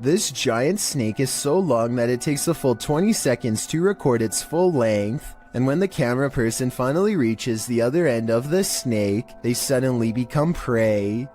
This giant snake is so long that it takes a full 20 seconds to record its full length, and when the camera person finally reaches the other end of the snake, they suddenly become prey.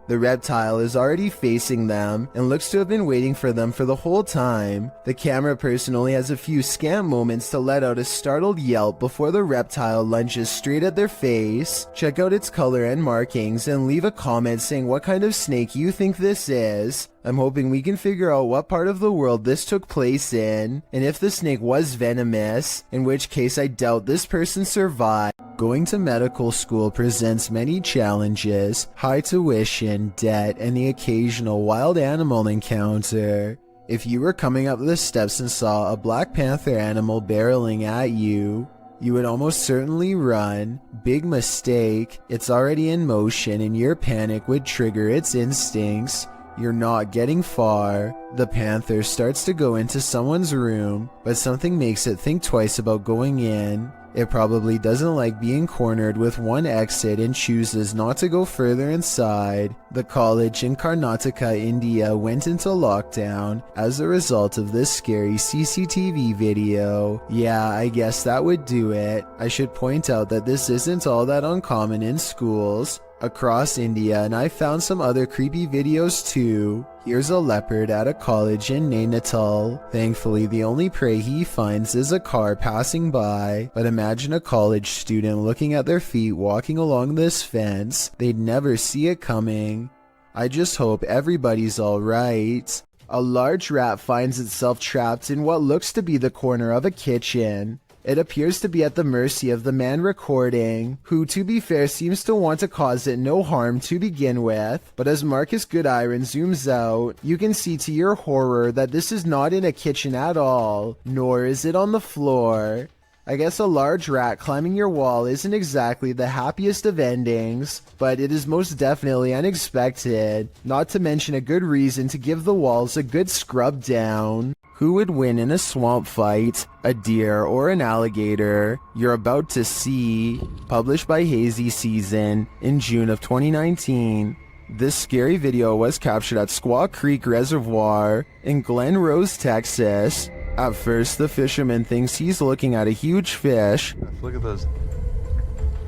The reptile is already facing them and looks to have been waiting for them for the whole time. The camera person only has a few scant moments to let out a startled yelp before the reptile lunges straight at their face. Check out its color and markings and leave a comment saying what kind of snake you think this is. I'm hoping we can figure out what part of the world this took place in, and if the snake was venomous, in which case I doubt this person survived. Going to medical school presents many challenges: high tuition, debt, and the occasional wild animal encounter. If you were coming up the steps and saw a Black Panther animal barreling at you, you would almost certainly run. Big mistake. It's already in motion and your panic would trigger its instincts. You're not getting far. The panther starts to go into someone's room, but something makes it think twice about going in. It probably doesn't like being cornered with one exit and chooses not to go further inside. The college in Karnataka, India went into lockdown as a result of this scary CCTV video. Yeah, I guess that would do it. I should point out that this isn't all that uncommon in schools across India, and I found some other creepy videos too. Here's a leopard at a college in Nainital. Thankfully, the only prey he finds is a car passing by, but imagine a college student looking at their feet walking along this fence. They'd never see it coming. I just hope everybody's alright. A large rat finds itself trapped in what looks to be the corner of a kitchen. It appears to be at the mercy of the man recording, who to be fair seems to want to cause it no harm to begin with, but as Marcus Goodiron zooms out, you can see to your horror that this is not in a kitchen at all, nor is it on the floor. I guess a large rat climbing your wall isn't exactly the happiest of endings, but it is most definitely unexpected, not to mention a good reason to give the walls a good scrub down. Who would win in a swamp fight, a deer or an alligator? You're about to see. Published by Hazy Season in June of 2019. This scary video was captured at Squaw Creek Reservoir in Glen Rose, Texas. At first, the fisherman thinks he's looking at a huge fish. Look at those.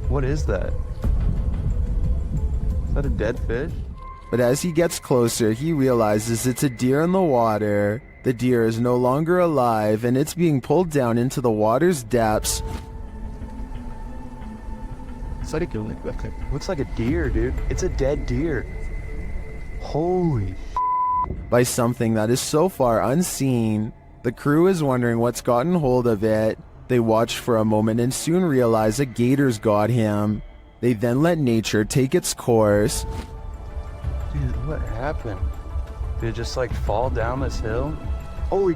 What is that? Is that a dead fish? But as he gets closer, he realizes it's a deer in the water. The deer is no longer alive, and it's being pulled down into the water's depths. Looks like a deer, dude. It's a dead deer. Holy by something that is so far unseen. The crew is wondering what's gotten hold of it. They watch for a moment and soon realize a gator's got him. They then let nature take its course. Dude, what happened? Did it just like fall down this hill? Holy.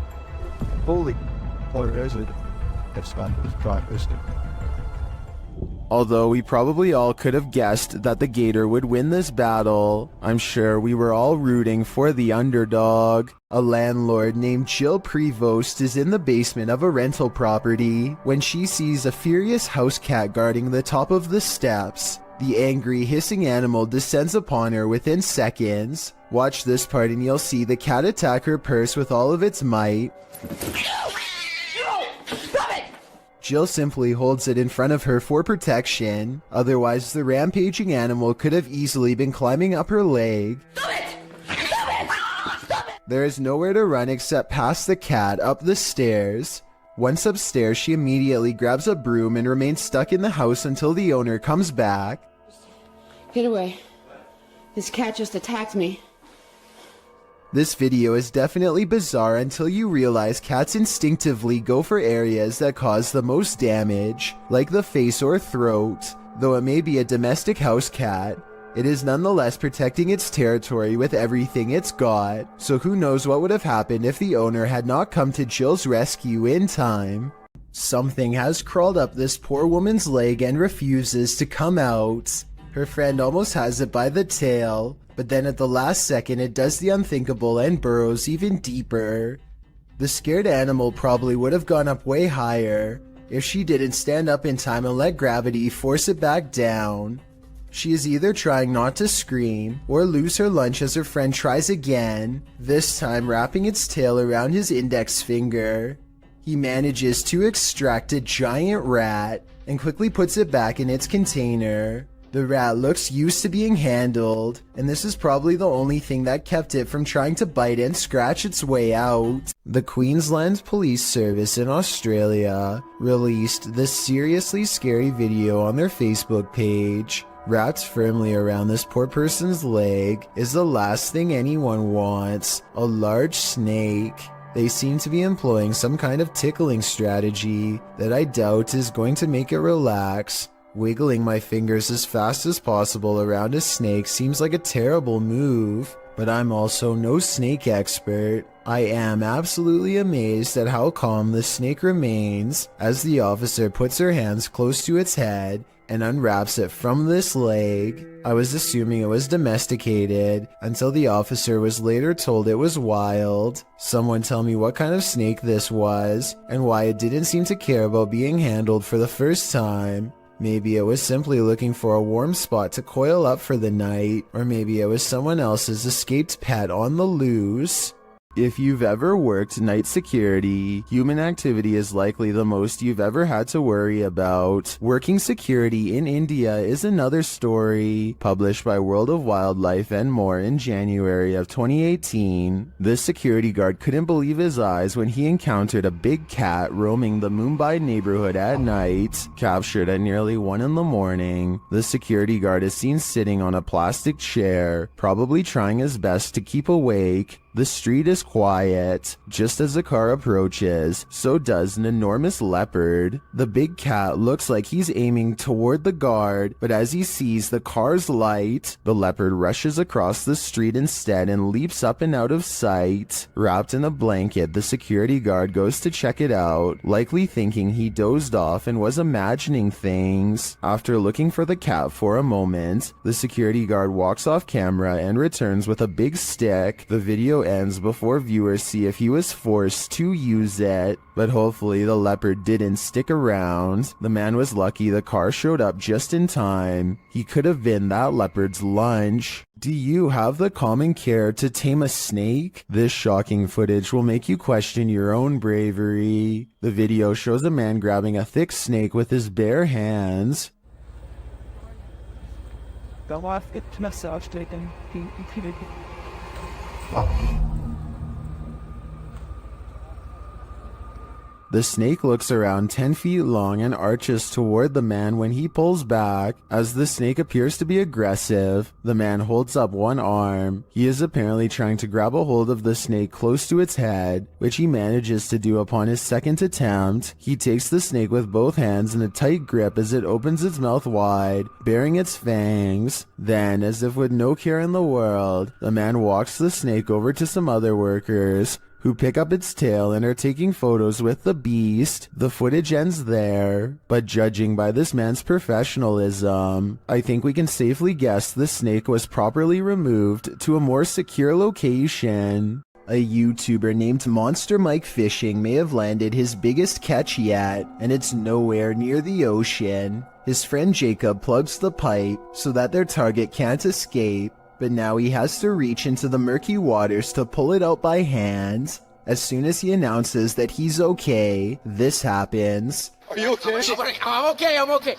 Although we probably all could have guessed that the gator would win this battle, I'm sure we were all rooting for the underdog. A landlord named Jill Prevost is in the basement of a rental property when she sees a furious house cat guarding the top of the steps. The angry, hissing animal descends upon her within seconds. Watch this part and you'll see the cat attack her purse with all of its might. Jill simply holds it in front of her for protection, otherwise the rampaging animal could have easily been climbing up her leg. There is nowhere to run except past the cat up the stairs. Once upstairs, she immediately grabs a broom and remains stuck in the house until the owner comes back. Get away. This cat just attacked me. This video is definitely bizarre until you realize cats instinctively go for areas that cause the most damage, like the face or throat. Though it may be a domestic house cat, it is nonetheless protecting its territory with everything it's got, so who knows what would have happened if the owner had not come to Jill's rescue in time. Something has crawled up this poor woman's leg and refuses to come out. Her friend almost has it by the tail, but then at the last second it does the unthinkable and burrows even deeper. The scared animal probably would have gone up way higher if she didn't stand up in time and let gravity force it back down. She is either trying not to scream or lose her lunch as her friend tries again, this time wrapping its tail around his index finger. He manages to extract a giant rat and quickly puts it back in its container. The rat looks used to being handled, and this is probably the only thing that kept it from trying to bite and scratch its way out. The Queensland Police Service in Australia released this seriously scary video on their Facebook page. Wrapped firmly around this poor person's leg is the last thing anyone wants, a large snake. They seem to be employing some kind of tickling strategy that I doubt is going to make it relax. Wiggling my fingers as fast as possible around a snake seems like a terrible move, but I'm also no snake expert. I am absolutely amazed at how calm the snake remains as the officer puts her hands close to its head and unwraps it from this leg. I was assuming it was domesticated until the officer was later told it was wild. Someone tell me what kind of snake this was and why it didn't seem to care about being handled for the first time. Maybe it was simply looking for a warm spot to coil up for the night, or maybe it was someone else's escaped pet on the loose. If you've ever worked night security, human activity is likely the most you've ever had to worry about. Working security in India is another story. Published by World of Wildlife and More in January of 2018, this security guard couldn't believe his eyes when he encountered a big cat roaming the Mumbai neighborhood at night. Captured at nearly 1 in the morning, the security guard is seen sitting on a plastic chair, probably trying his best to keep awake. The street is quiet. Just as the car approaches, so does an enormous leopard. The big cat looks like he's aiming toward the guard, but as he sees the car's light, the leopard rushes across the street instead and leaps up and out of sight. Wrapped in a blanket, the security guard goes to check it out, likely thinking he dozed off and was imagining things. After looking for the cat for a moment, the security guard walks off camera and returns with a big stick. The video ends before viewers see if he was forced to use it, but hopefully the leopard didn't stick around. The man was lucky the car showed up just in time. He could have been that leopard's lunch. Do you have the common care to tame a snake? This shocking footage will make you question your own bravery. The video shows a man grabbing a thick snake with his bare hands. The snake looks around 10 feet long and arches toward the man when he pulls back. As the snake appears to be aggressive, the man holds up one arm. He is apparently trying to grab a hold of the snake close to its head, which he manages to do upon his second attempt. He takes the snake with both hands in a tight grip as it opens its mouth wide, baring its fangs. Then, as if with no care in the world, the man walks the snake over to some other workers, who pick up its tail and are taking photos with the beast. The footage ends there, but judging by this man's professionalism, I think we can safely guess the snake was properly removed to a more secure location. A YouTuber named Monster Mike Fishing may have landed his biggest catch yet, and it's nowhere near the ocean. His friend Jacob plugs the pipe so that their target can't escape, but now he has to reach into the murky waters to pull it out by hand. As soon as he announces that he's okay, this happens. Are you okay? I'm okay.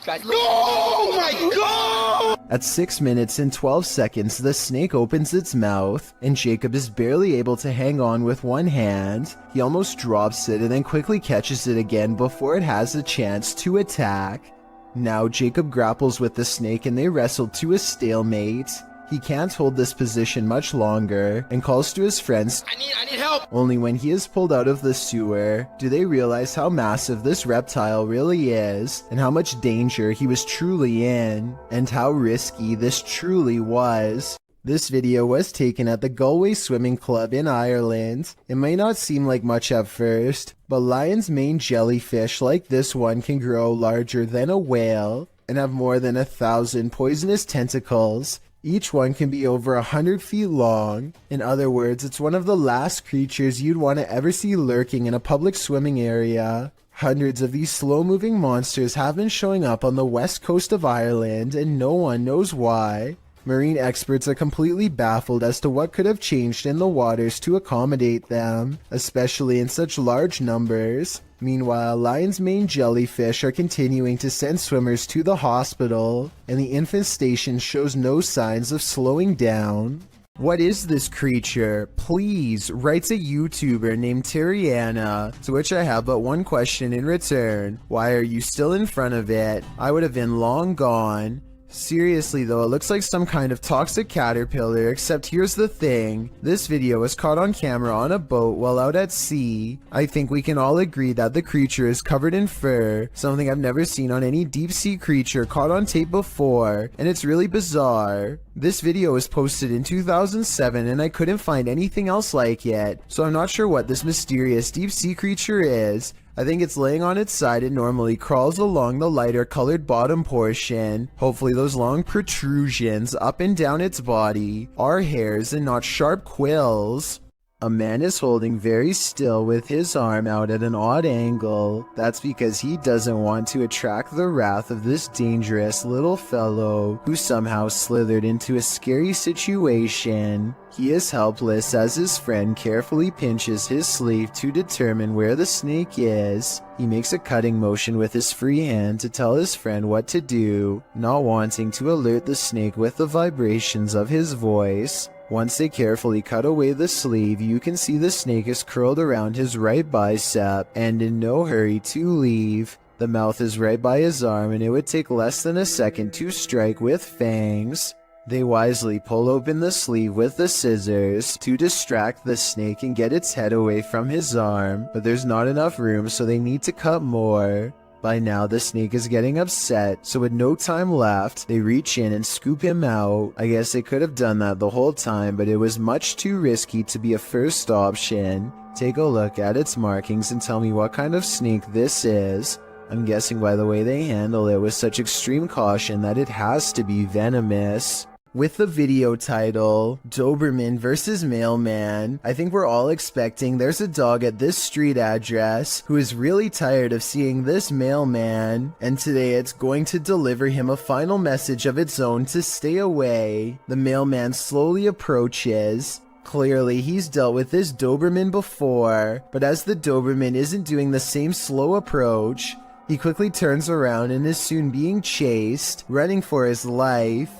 Guys, no! Oh my God! At 6 minutes and 12 seconds, the snake opens its mouth, and Jacob is barely able to hang on with one hand. He almost drops it and then quickly catches it again before it has a chance to attack. Now Jacob grapples with the snake and they wrestle to a stalemate. He can't hold this position much longer and calls to his friends. I need help! Only when he is pulled out of the sewer do they realize how massive this reptile really is and how much danger he was truly in and how risky this truly was. This video was taken at the Galway Swimming Club in Ireland. It may not seem like much at first, but lion's mane jellyfish like this one can grow larger than a whale and have more than 1,000 poisonous tentacles. Each one can be over 100 feet long. In other words, it's one of the last creatures you'd want to ever see lurking in a public swimming area. Hundreds of these slow-moving monsters have been showing up on the west coast of Ireland, and no one knows why. Marine experts are completely baffled as to what could have changed in the waters to accommodate them, especially in such large numbers. Meanwhile, lion's mane jellyfish are continuing to send swimmers to the hospital, and the infestation shows no signs of slowing down. What is this creature? Please, writes a YouTuber named Terriana, to which I have but one question in return. Why are you still in front of it? I would have been long gone. Seriously though, it looks like some kind of toxic caterpillar, except here's the thing. This video was caught on camera on a boat while out at sea. I think we can all agree that the creature is covered in fur, something I've never seen on any deep sea creature caught on tape before, and it's really bizarre. This video was posted in 2007 and I couldn't find anything else like it, so I'm not sure what this mysterious deep sea creature is. I think it's laying on its side and normally crawls along the lighter colored bottom portion. Hopefully those long protrusions up and down its body are hairs and not sharp quills. A man is holding very still with his arm out at an odd angle. That's because he doesn't want to attract the wrath of this dangerous little fellow who somehow slithered into a scary situation. He is helpless as his friend carefully pinches his sleeve to determine where the snake is. He makes a cutting motion with his free hand to tell his friend what to do, not wanting to alert the snake with the vibrations of his voice. Once they carefully cut away the sleeve, you can see the snake is curled around his right bicep and in no hurry to leave. The mouth is right by his arm and it would take less than a second to strike with fangs. They wisely pull open the sleeve with the scissors to distract the snake and get its head away from his arm, but there's not enough room so they need to cut more. By now, the snake is getting upset, so with no time left, they reach in and scoop him out. I guess they could have done that the whole time, but it was much too risky to be a first option. Take a look at its markings and tell me what kind of snake this is. I'm guessing by the way they handle it with such extreme caution that it has to be venomous. With the video title, Doberman vs. Mailman, I think we're all expecting there's a dog at this street address who is really tired of seeing this mailman, and today it's going to deliver him a final message of its own to stay away. The mailman slowly approaches. Clearly, he's dealt with this Doberman before, but as the Doberman isn't doing the same slow approach, he quickly turns around and is soon being chased, running for his life.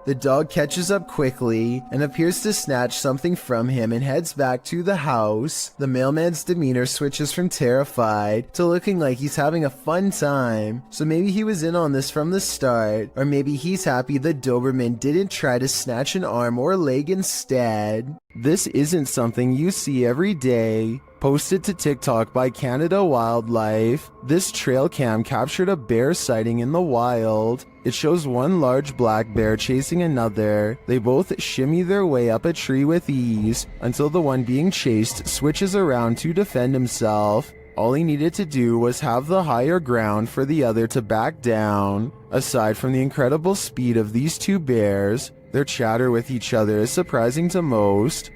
The dog catches up quickly and appears to snatch something from him and heads back to the house. The mailman's demeanor switches from terrified to looking like he's having a fun time. So maybe he was in on this from the start, or maybe he's happy the Doberman didn't try to snatch an arm or leg instead. This isn't something you see every day. Posted to TikTok by Canada Wildlife, this trail cam captured a bear sighting in the wild. It shows one large black bear chasing another. They both shimmy their way up a tree with ease until the one being chased switches around to defend himself. All he needed to do was have the higher ground for the other to back down. Aside from the incredible speed of these two bears, their chatter with each other is surprising to most.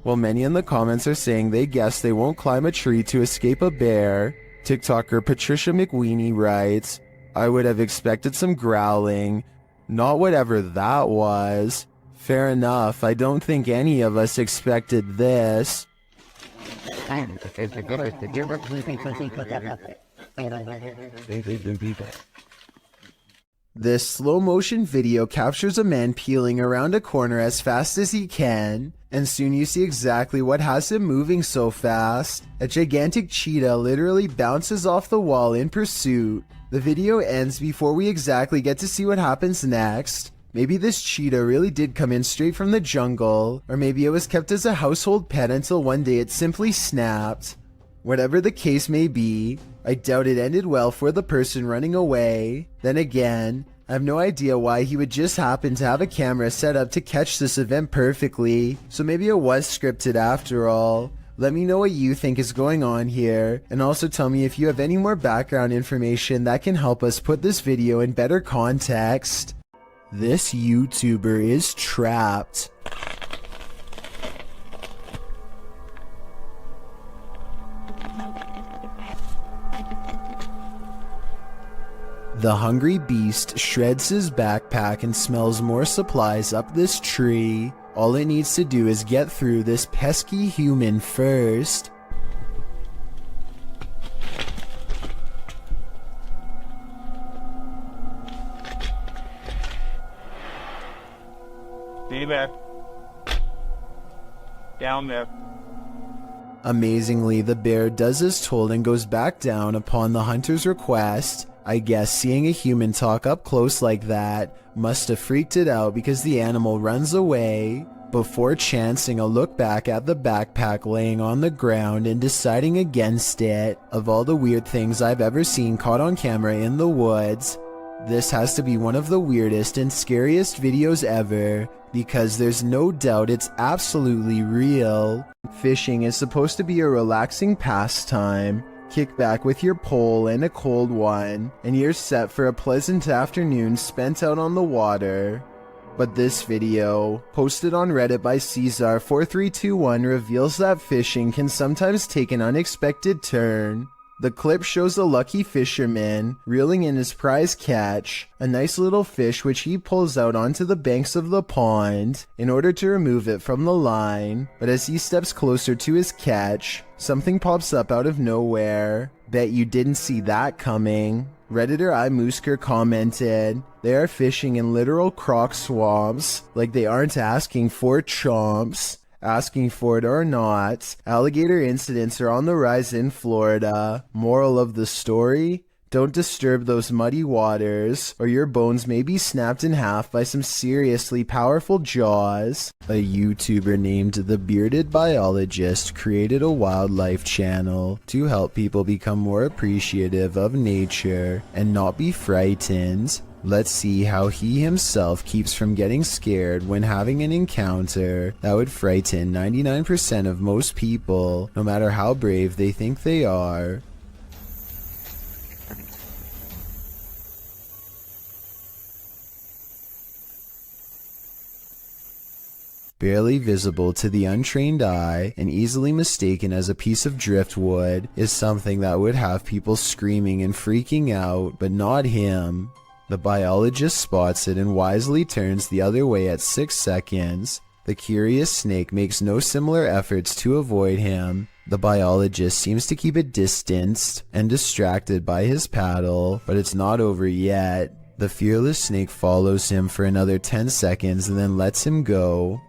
While many in the comments are saying they guess they won't climb a tree to escape a bear, TikToker Patricia McWeenie writes, "I would have expected some growling, not whatever that was. Fair enough, I don't think any of us expected this." This slow motion video captures a man peeling around a corner as fast as he can, and soon you see exactly what has him moving so fast. A gigantic cheetah literally bounces off the wall in pursuit. The video ends before we exactly get to see what happens next. Maybe this cheetah really did come in straight from the jungle, or maybe it was kept as a household pet until one day it simply snapped. Whatever the case may be, I doubt it ended well for the person running away. Then again, I have no idea why he would just happen to have a camera set up to catch this event perfectly, so maybe it was scripted after all. Let me know what you think is going on here, and also tell me if you have any more background information that can help us put this video in better context. This YouTuber is trapped. The hungry beast shreds his backpack and smells more supplies up this tree. All it needs to do is get through this pesky human first. Stay back. Down there. Amazingly, the bear does as told and goes back down upon the hunter's request. I guess seeing a human talk up close like that must have freaked it out because the animal runs away before chancing a look back at the backpack laying on the ground and deciding against it. Of all the weird things I've ever seen caught on camera in the woods, this has to be one of the weirdest and scariest videos ever, because there's no doubt it's absolutely real. Fishing is supposed to be a relaxing pastime. Kick back with your pole and a cold one, and you're set for a pleasant afternoon spent out on the water. But this video, posted on Reddit by Caesar4321, reveals that fishing can sometimes take an unexpected turn. The clip shows a lucky fisherman reeling in his prize catch, a nice little fish which he pulls out onto the banks of the pond in order to remove it from the line. But as he steps closer to his catch, something pops up out of nowhere. Bet you didn't see that coming. Redditor iMoosker commented, "They are fishing in literal croc swamps, like they aren't asking for chomps. Asking for it or not, alligator incidents are on the rise in Florida. Moral of the story? Don't disturb those muddy waters, or your bones may be snapped in half by some seriously powerful jaws." A YouTuber named The Bearded Biologist created a wildlife channel to help people become more appreciative of nature and not be frightened. Let's see how he himself keeps from getting scared when having an encounter that would frighten 99% of most people, no matter how brave they think they are. Barely visible to the untrained eye and easily mistaken as a piece of driftwood is something that would have people screaming and freaking out, but not him. The biologist spots it and wisely turns the other way at 6 seconds. The curious snake makes no similar efforts to avoid him. The biologist seems to keep it distanced and distracted by his paddle, but it's not over yet. The fearless snake follows him for another 10 seconds and then lets him go.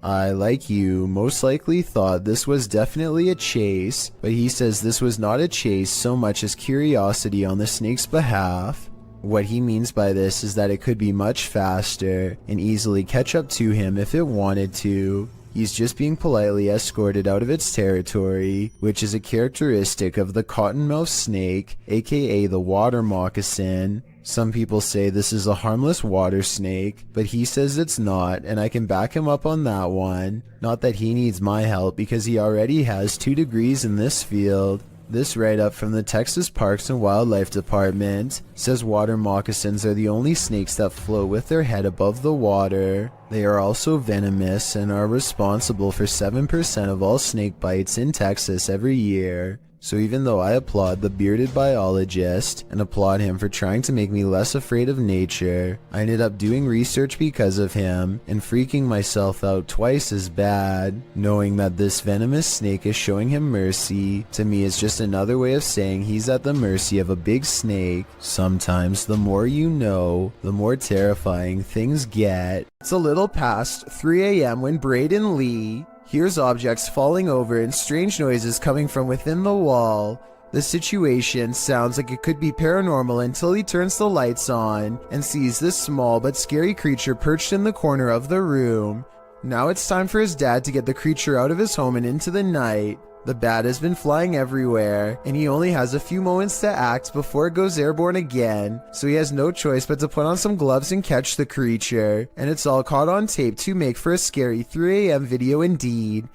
I, like you, most likely thought this was definitely a chase, but he says this was not a chase so much as curiosity on the snake's behalf. What he means by this is that it could be much faster and easily catch up to him if it wanted to. He's just being politely escorted out of its territory, which is a characteristic of the cottonmouth snake, aka the water moccasin. Some people say this is a harmless water snake, but he says it's not, and I can back him up on that one. Not that he needs my help because he already has 2 degrees in this field. This write-up from the Texas Parks and Wildlife Department says water moccasins are the only snakes that float with their head above the water. They are also venomous and are responsible for 7% of all snake bites in Texas every year. So even though I applaud the bearded biologist and applaud him for trying to make me less afraid of nature, I ended up doing research because of him and freaking myself out twice as bad. Knowing that this venomous snake is showing him mercy, to me is just another way of saying he's at the mercy of a big snake. Sometimes the more you know, the more terrifying things get. It's a little past 3 a.m. when Braden Lee hears objects falling over and strange noises coming from within the wall. The situation sounds like it could be paranormal until he turns the lights on and sees this small but scary creature perched in the corner of the room. Now it's time for his dad to get the creature out of his home and into the night. The bat has been flying everywhere, and he only has a few moments to act before it goes airborne again, so he has no choice but to put on some gloves and catch the creature, and it's all caught on tape to make for a scary 3 a.m. video indeed.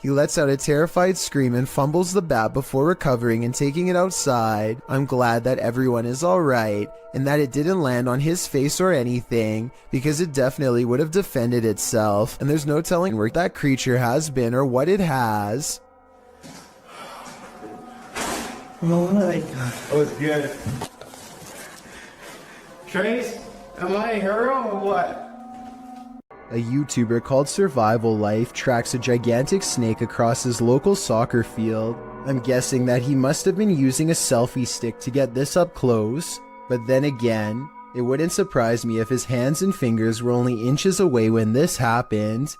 He lets out a terrified scream and fumbles the bat before recovering and taking it outside. I'm glad that everyone is alright and that it didn't land on his face or anything, because it definitely would have defended itself, and there's no telling where that creature has been or what it has. Oh my god. Oh, it's good. Trace, am I a hero or what? A YouTuber called Survival Life tracks a gigantic snake across his local soccer field. I'm guessing that he must have been using a selfie stick to get this up close, but then again, it wouldn't surprise me if his hands and fingers were only inches away when this happened.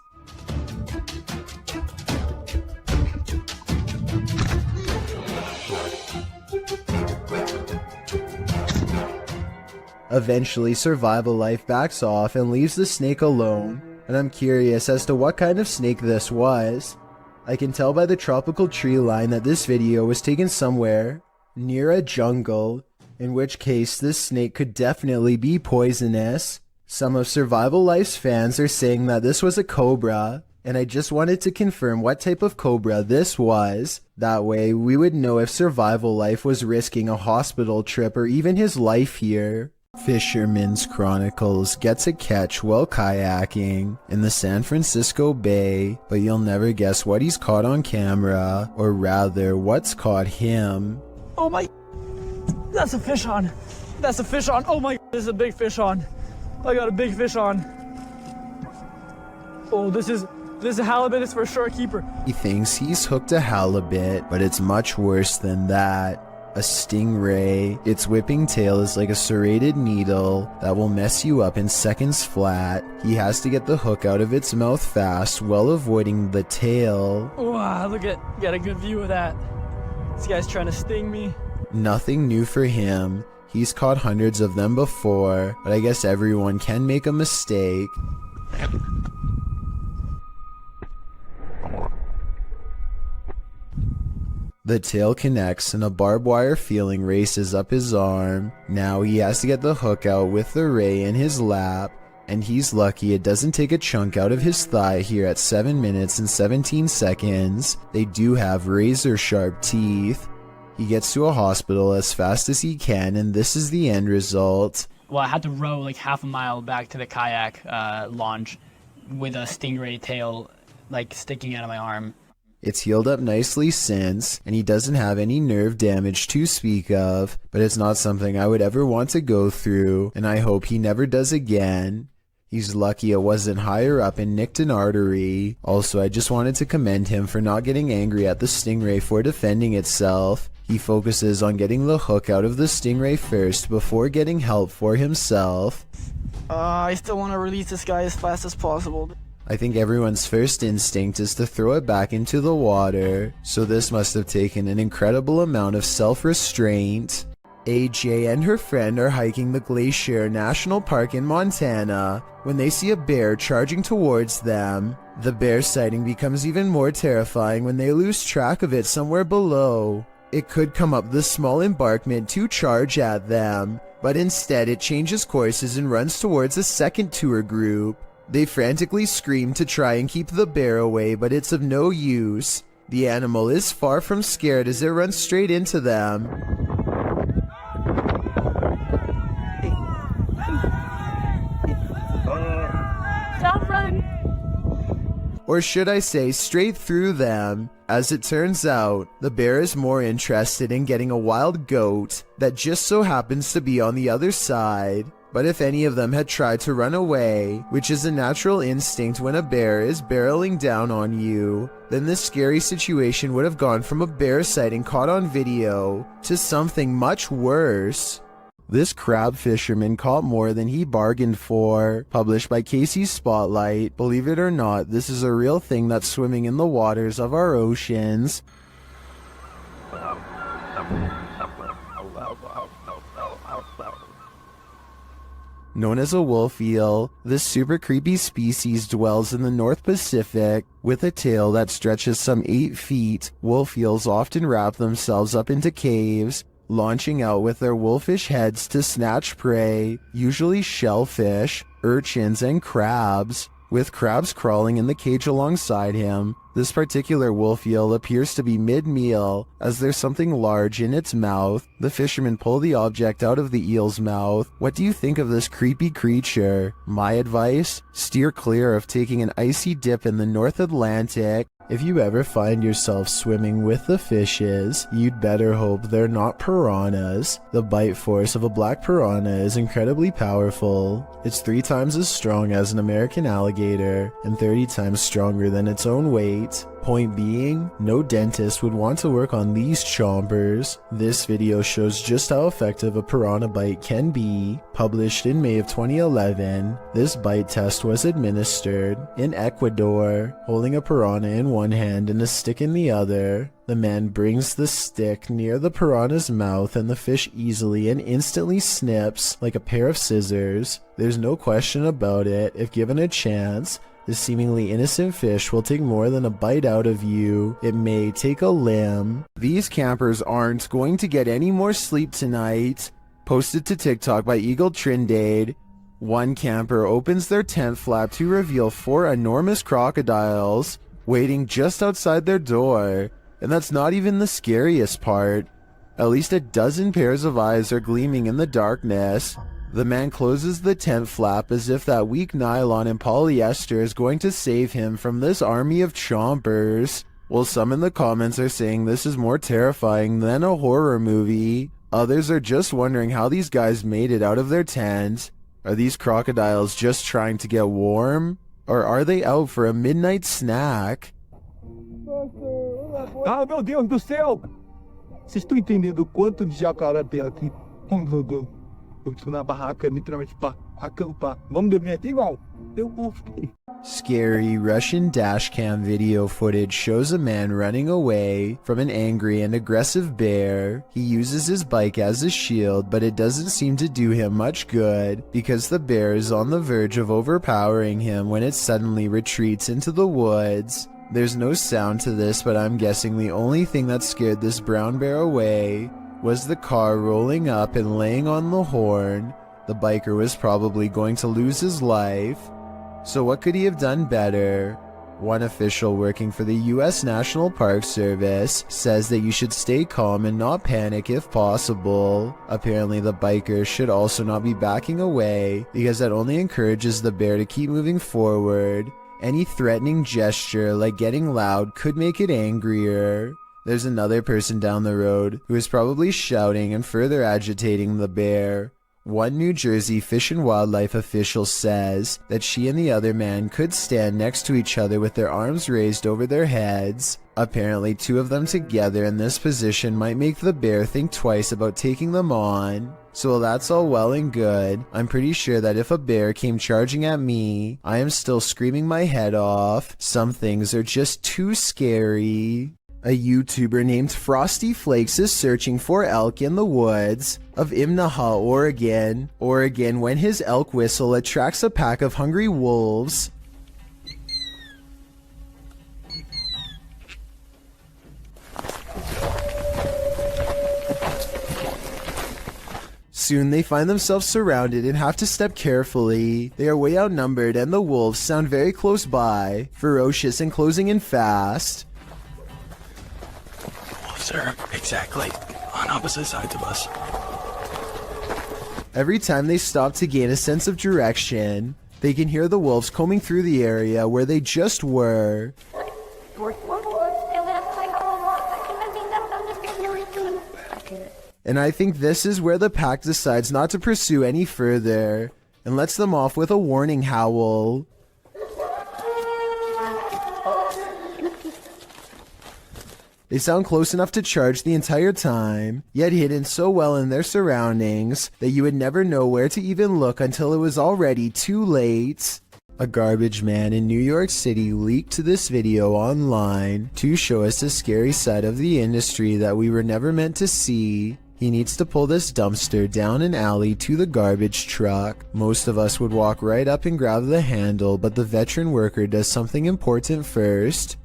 Eventually, Survival Life backs off and leaves the snake alone, and I'm curious as to what kind of snake this was. I can tell by the tropical tree line that this video was taken somewhere near a jungle, in which case this snake could definitely be poisonous. Some of Survival Life's fans are saying that this was a cobra, and I just wanted to confirm what type of cobra this was. That way we would know if Survival Life was risking a hospital trip or even his life here. Fisherman's Chronicles gets a catch while kayaking in the San Francisco Bay, but you'll never guess what he's caught on camera, or rather, what's caught him. Oh my, that's a fish on. That's a fish on. Oh my, this is a big fish on. I got a big fish on. Oh, this is a halibut. It's for sure a keeper. He thinks he's hooked a halibut, but it's much worse than that. A stingray. Its whipping tail is like a serrated needle that will mess you up in seconds flat. He has to get the hook out of its mouth fast while avoiding the tail. Wow, look at, got a good view of that. This guy's trying to sting me. Nothing new for him. He's caught hundreds of them before, but I guess everyone can make a mistake. The tail connects and a barbed wire feeling races up his arm. Now he has to get the hook out with the ray in his lap, and he's lucky it doesn't take a chunk out of his thigh here at 7 minutes and 17 seconds. They do have razor sharp teeth. He gets to a hospital as fast as he can, and this is the end result. Well, I had to row like half a mile back to the kayak launch with a stingray tail like sticking out of my arm. It's healed up nicely since, and he doesn't have any nerve damage to speak of, but it's not something I would ever want to go through, and I hope he never does again. He's lucky it wasn't higher up and nicked an artery. Also, I just wanted to commend him for not getting angry at the stingray for defending itself. He focuses on getting the hook out of the stingray first before getting help for himself. I still want to release this guy as fast as possible. I think everyone's first instinct is to throw it back into the water, so this must have taken an incredible amount of self-restraint. AJ and her friend are hiking the Glacier National Park in Montana when they see a bear charging towards them. The bear sighting becomes even more terrifying when they lose track of it somewhere below. It could come up the small embankment to charge at them, but instead it changes courses and runs towards a second tour group. They frantically scream to try and keep the bear away, but it's of no use. The animal is far from scared as it runs straight into them. Stop running! Or should I say straight through them. As it turns out, the bear is more interested in getting a wild goat that just so happens to be on the other side. But if any of them had tried to run away, which is a natural instinct when a bear is barreling down on you, then this scary situation would have gone from a bear sighting caught on video to something much worse. This crab fisherman caught more than he bargained for. Published by Casey's Spotlight. Believe it or not, this is a real thing that's swimming in the waters of our oceans. Known as a wolf eel, this super creepy species dwells in the North Pacific. With a tail that stretches some 8 feet, wolf eels often wrap themselves up into caves, launching out with their wolfish heads to snatch prey, usually shellfish, urchins, and crabs. with crabs crawling in the cage alongside him. This particular wolf eel appears to be mid-meal, as there's something large in its mouth. The fishermen pull the object out of the eel's mouth. What do you think of this creepy creature? My advice? Steer clear of taking an icy dip in the North Atlantic. If you ever find yourself swimming with the fishes, you'd better hope they're not piranhas. The bite force of a black piranha is incredibly powerful. It's 3 times as strong as an American alligator, and 30 times stronger than its own weight. Point being, no dentist would want to work on these chompers. This video shows just how effective a piranha bite can be. Published in May of 2011, this bite test was administered in Ecuador, holding a piranha in one hand and a stick in the other. The man brings the stick near the piranha's mouth and the fish easily and instantly snips like a pair of scissors. There's no question about it. If given a chance, this seemingly innocent fish will take more than a bite out of you. It may take a limb. These campers aren't going to get any more sleep tonight. Posted to TikTok by Eagle Trindade. One camper opens their tent flap to reveal 4 enormous crocodiles waiting just outside their door. And that's not even the scariest part. At least a dozen pairs of eyes are gleaming in the darkness. The man closes the tent flap as if that weak nylon and polyester is going to save him from this army of chompers. While some in the comments are saying this is more terrifying than a horror movie, others are just wondering how these guys made it out of their tent. Are these crocodiles just trying to get warm? Or are they out for a midnight snack? Ah, meu Deus do céu! Vocês estão entendendo o quanto de jacaré tem aqui? Eu estou na barraca, literalmente para acampar. Vamos dormir aqui igual? Eu vou. Scary Russian dashcam video footage shows a man running away from an angry and aggressive bear. He uses his bike as a shield, but it doesn't seem to do him much good because the bear is on the verge of overpowering him when it suddenly retreats into the woods. There's no sound to this, but I'm guessing the only thing that scared this brown bear away was the car rolling up and laying on the horn. The biker was probably going to lose his life. So what could he have done better? One official working for the US National Park Service says that you should stay calm and not panic if possible. Apparently the biker should also not be backing away because that only encourages the bear to keep moving forward. Any threatening gesture like getting loud could make it angrier. There's another person down the road who is probably shouting and further agitating the bear. One New Jersey Fish and Wildlife official says that she and the other man could stand next to each other with their arms raised over their heads. Apparently 2 of them together in this position might make the bear think twice about taking them on. So while that's all well and good, I'm pretty sure that if a bear came charging at me, I am still screaming my head off. Some things are just too scary. A YouTuber named Frosty Flakes is searching for elk in the woods of Imnaha, Oregon when his elk whistle attracts a pack of hungry wolves. Soon they find themselves surrounded and have to step carefully. They are way outnumbered and the wolves sound very close by, ferocious and closing in fast. Sir, exactly. On opposite sides of us. Every time they stop to gain a sense of direction, they can hear the wolves combing through the area where they just were. And I think this is where the pack decides not to pursue any further and lets them off with a warning howl. They sound close enough to charge the entire time, yet hidden so well in their surroundings that you would never know where to even look until it was already too late. A garbage man in New York City leaked this video online to show us a scary side of the industry that we were never meant to see. He needs to pull this dumpster down an alley to the garbage truck. Most of us would walk right up and grab the handle, but the veteran worker does something important first.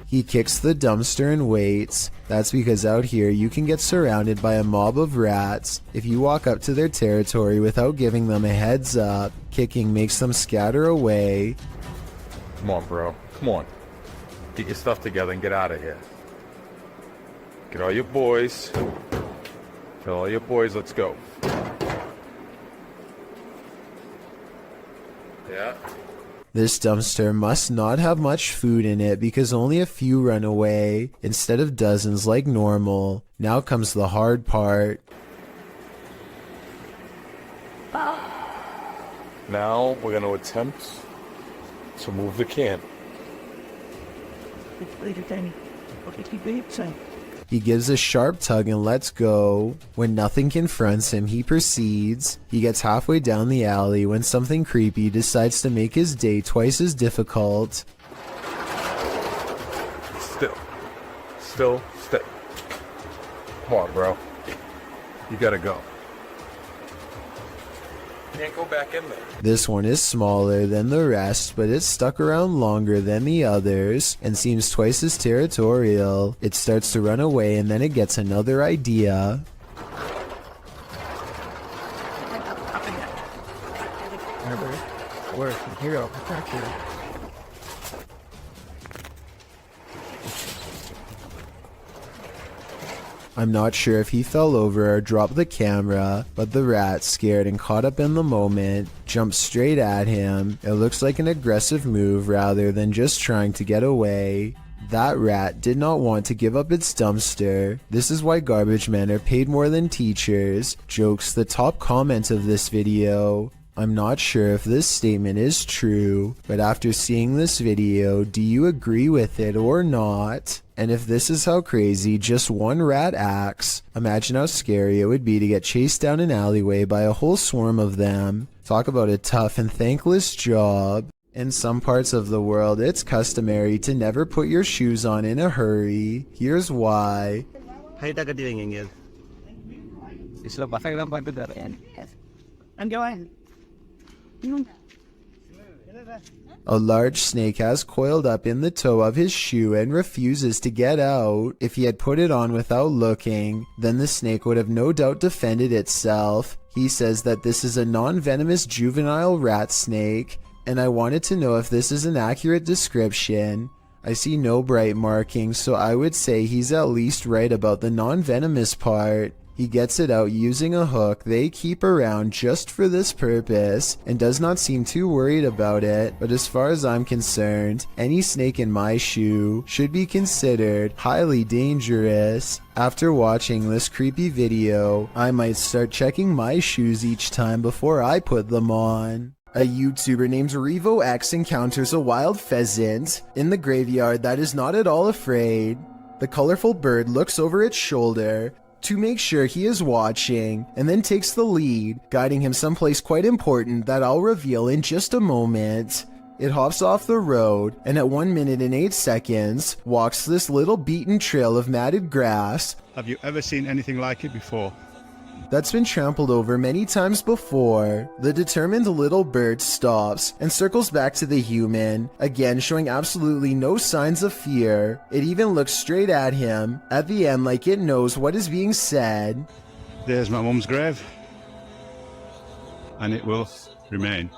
He kicks the dumpster and waits. That's because out here you can get surrounded by a mob of rats. If you walk up to their territory without giving them a heads up, kicking makes them scatter away. Come on, bro. Come on. Get your stuff together and get out of here. Get all your boys. Tell all your boys, let's go. Yeah. This dumpster must not have much food in it because only a few run away, instead of dozens like normal. Now comes the hard part. Now we're going to attempt to move the can. He gives a sharp tug and lets go. When nothing confronts him, he proceeds. He gets halfway down the alley when something creepy decides to make his day twice as difficult. Still. Still. Come on, bro. You gotta go. Can't go back in there. This one is smaller than the rest, but it's stuck around longer than the others and seems twice as territorial. It starts to run away and then it gets another idea. I'm not sure if he fell over or dropped the camera, but the rat, scared and caught up in the moment, jumped straight at him. It looks like an aggressive move rather than just trying to get away. That rat did not want to give up its dumpster. This is why garbage men are paid more than teachers. Jokes the top comment of this video. I'm not sure if this statement is true, but after seeing this video, do you agree with it or not? And if this is how crazy just one rat acts, imagine how scary it would be to get chased down an alleyway by a whole swarm of them. Talk about a tough and thankless job. In some parts of the world, it's customary to never put your shoes on in a hurry. Here's why. I'm going. A large snake has coiled up in the toe of his shoe and refuses to get out. If he had put it on without looking, then the snake would have no doubt defended itself. He says that this is a non-venomous juvenile rat snake, and I wanted to know if this is an accurate description. I see no bright markings, so I would say he's at least right about the non-venomous part. He gets it out using a hook they keep around just for this purpose and does not seem too worried about it, but as far as I'm concerned, any snake in my shoe should be considered highly dangerous. After watching this creepy video, I might start checking my shoes each time before I put them on. A YouTuber named RevoX encounters a wild pheasant in the graveyard that is not at all afraid. The colorful bird looks over its shoulder to make sure he is watching, and then takes the lead, guiding him someplace quite important that I'll reveal in just a moment. It hops off the road, and at 1 minute and 8 seconds, walks this little beaten trail of matted grass. Have you ever seen anything like it before? That's been trampled over many times before. The determined little bird stops and circles back to the human, again showing absolutely no signs of fear. It even looks straight at him, at the end like it knows what is being said. There's my mum's grave, and it will remain,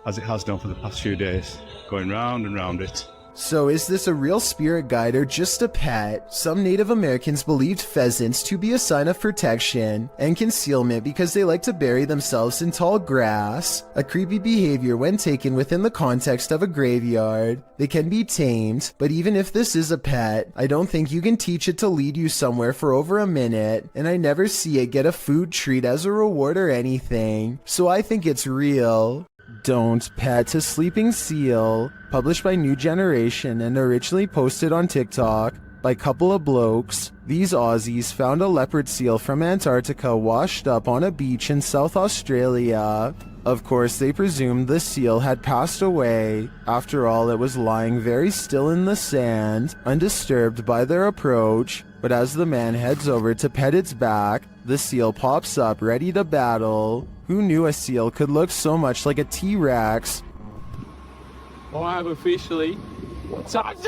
as it has done for the past few days, going round and round it. So is this a real spirit guide or just a pet? Some Native Americans believed pheasants to be a sign of protection and concealment because they like to bury themselves in tall grass. A creepy behavior when taken within the context of a graveyard. They can be tamed, but even if this is a pet, I don't think you can teach it to lead you somewhere for over a minute, and I never see it get a food treat as a reward or anything, so I think it's real. Don't Pet a Sleeping Seal, published by New Generation and originally posted on TikTok by couple of blokes. These Aussies found a leopard seal from Antarctica washed up on a beach in South Australia. Of course, they presumed the seal had passed away. After all, it was lying very still in the sand, undisturbed by their approach. But as the man heads over to pet its back, the seal pops up ready to battle. Who knew a seal could look so much like a T-Rex? I have officially touched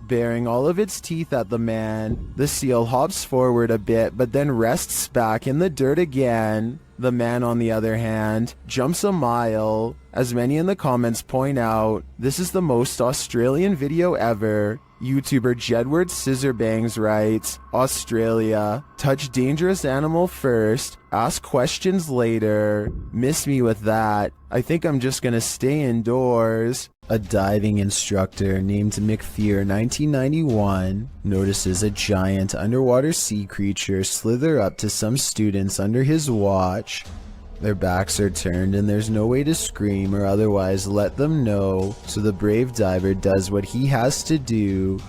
Baring all of its teeth at the man, the seal hops forward a bit but then rests back in the dirt again. The man, on the other hand, jumps a mile. As many in the comments point out, this is the most Australian video ever. YouTuber Jedward Scissorbangs writes, Australia, touch dangerous animal first, ask questions later. Miss me with that. I think I'm just gonna stay indoors. A diving instructor named Macleod 1991 notices a giant underwater sea creature slither up to some students under his watch. Their backs are turned and there's no way to scream or otherwise let them know, so the brave diver does what he has to do.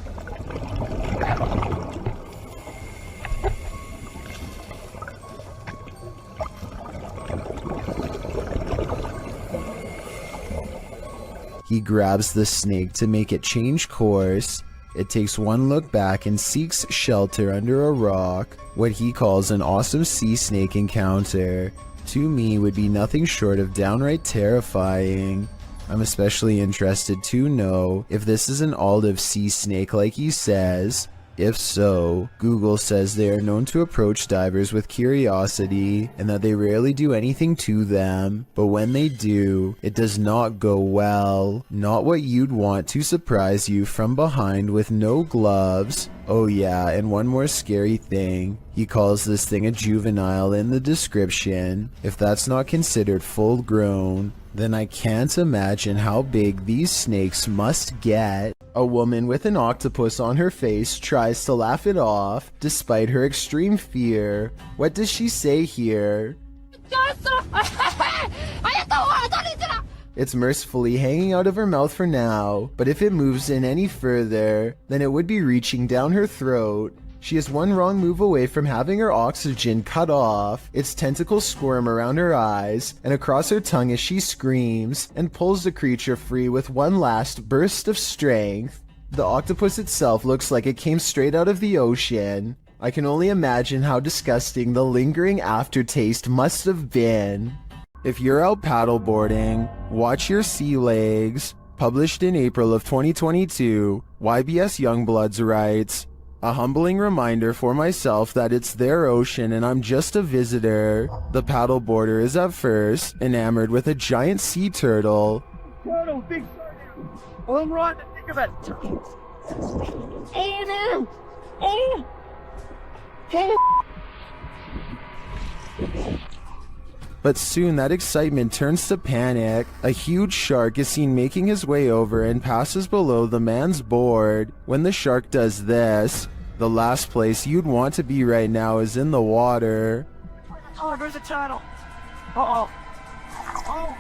He grabs the snake to make it change course. It takes one look back and seeks shelter under a rock. What he calls an awesome sea snake encounter, to me, would be nothing short of downright terrifying. I'm especially interested to know if this is an olive sea snake like he says. If so, Google says they are known to approach divers with curiosity and that they rarely do anything to them, but when they do, it does not go well. Not what you'd want to surprise you from behind with no gloves. Oh yeah, and one more scary thing. He calls this thing a juvenile in the description. If that's not considered full grown, then I can't imagine how big these snakes must get. A woman with an octopus on her face tries to laugh it off, despite her extreme fear. What does she say here? It's mercifully hanging out of her mouth for now, but if it moves in any further, then it would be reaching down her throat. She is one wrong move away from having her oxygen cut off. Its tentacles squirm around her eyes and across her tongue as she screams and pulls the creature free with one last burst of strength. The octopus itself looks like it came straight out of the ocean. I can only imagine how disgusting the lingering aftertaste must have been. If you're out paddleboarding, watch your sea legs. Published in April of 2022, YBS Youngbloods writes, a humbling reminder for myself that it's their ocean and I'm just a visitor. The paddleboarder is at first enamored with a giant sea turtle. Turtle, big turtle. Oh, I'm right to think of it. Oh no! Oh! But soon that excitement turns to panic. A huge shark is seen making his way over and passes below the man's board. When the shark does this, the last place you'd want to be right now is in the water. Oh, there's a turtle. Uh-oh. Oh.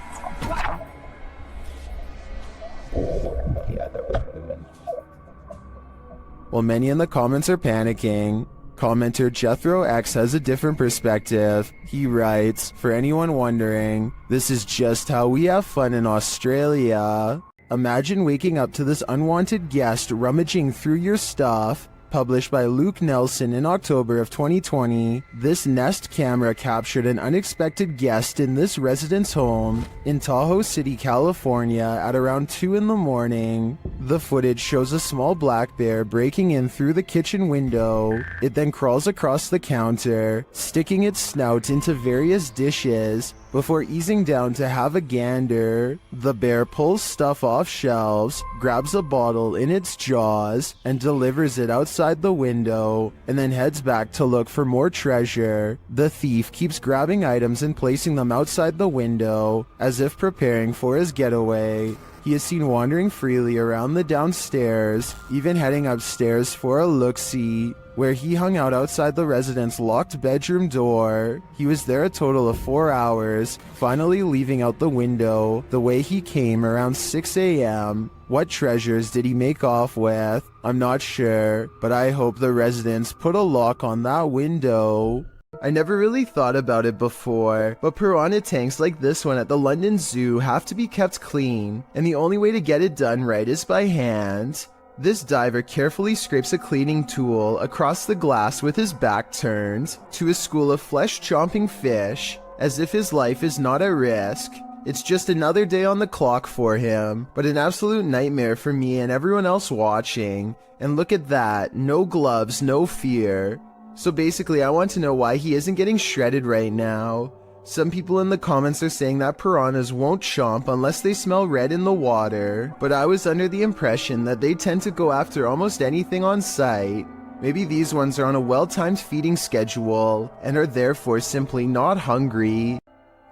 While many in the comments are panicking, commenter Jethro X has a different perspective. He writes, for anyone wondering, this is just how we have fun in Australia. Imagine waking up to this unwanted guest rummaging through your stuff. Published by Luke Nelson in October of 2020, this Nest camera captured an unexpected guest in this resident's home in Tahoe City, California at around 2 in the morning. The footage shows a small black bear breaking in through the kitchen window. It then crawls across the counter, sticking its snout into various dishes, before easing down to have a gander. The bear pulls stuff off shelves, grabs a bottle in its jaws, and delivers it outside the window, and then heads back to look for more treasure. The thief keeps grabbing items and placing them outside the window, as if preparing for his getaway. He is seen wandering freely around the downstairs, even heading upstairs for a look-see, where he hung out outside the resident's locked bedroom door. He was there a total of 4 hours, finally leaving out the window the way he came around 6 a.m. What treasures did he make off with? I'm not sure, but I hope the residents put a lock on that window. I never really thought about it before, but piranha tanks like this one at the London Zoo have to be kept clean, and the only way to get it done right is by hand. This diver carefully scrapes a cleaning tool across the glass with his back turned to a school of flesh-chomping fish, as if his life is not at risk. It's just another day on the clock for him, but an absolute nightmare for me and everyone else watching. And look at that, no gloves, no fear. So basically, I want to know why he isn't getting shredded right now. Some people in the comments are saying that piranhas won't chomp unless they smell red in the water, but I was under the impression that they tend to go after almost anything on sight. Maybe these ones are on a well-timed feeding schedule and are therefore simply not hungry.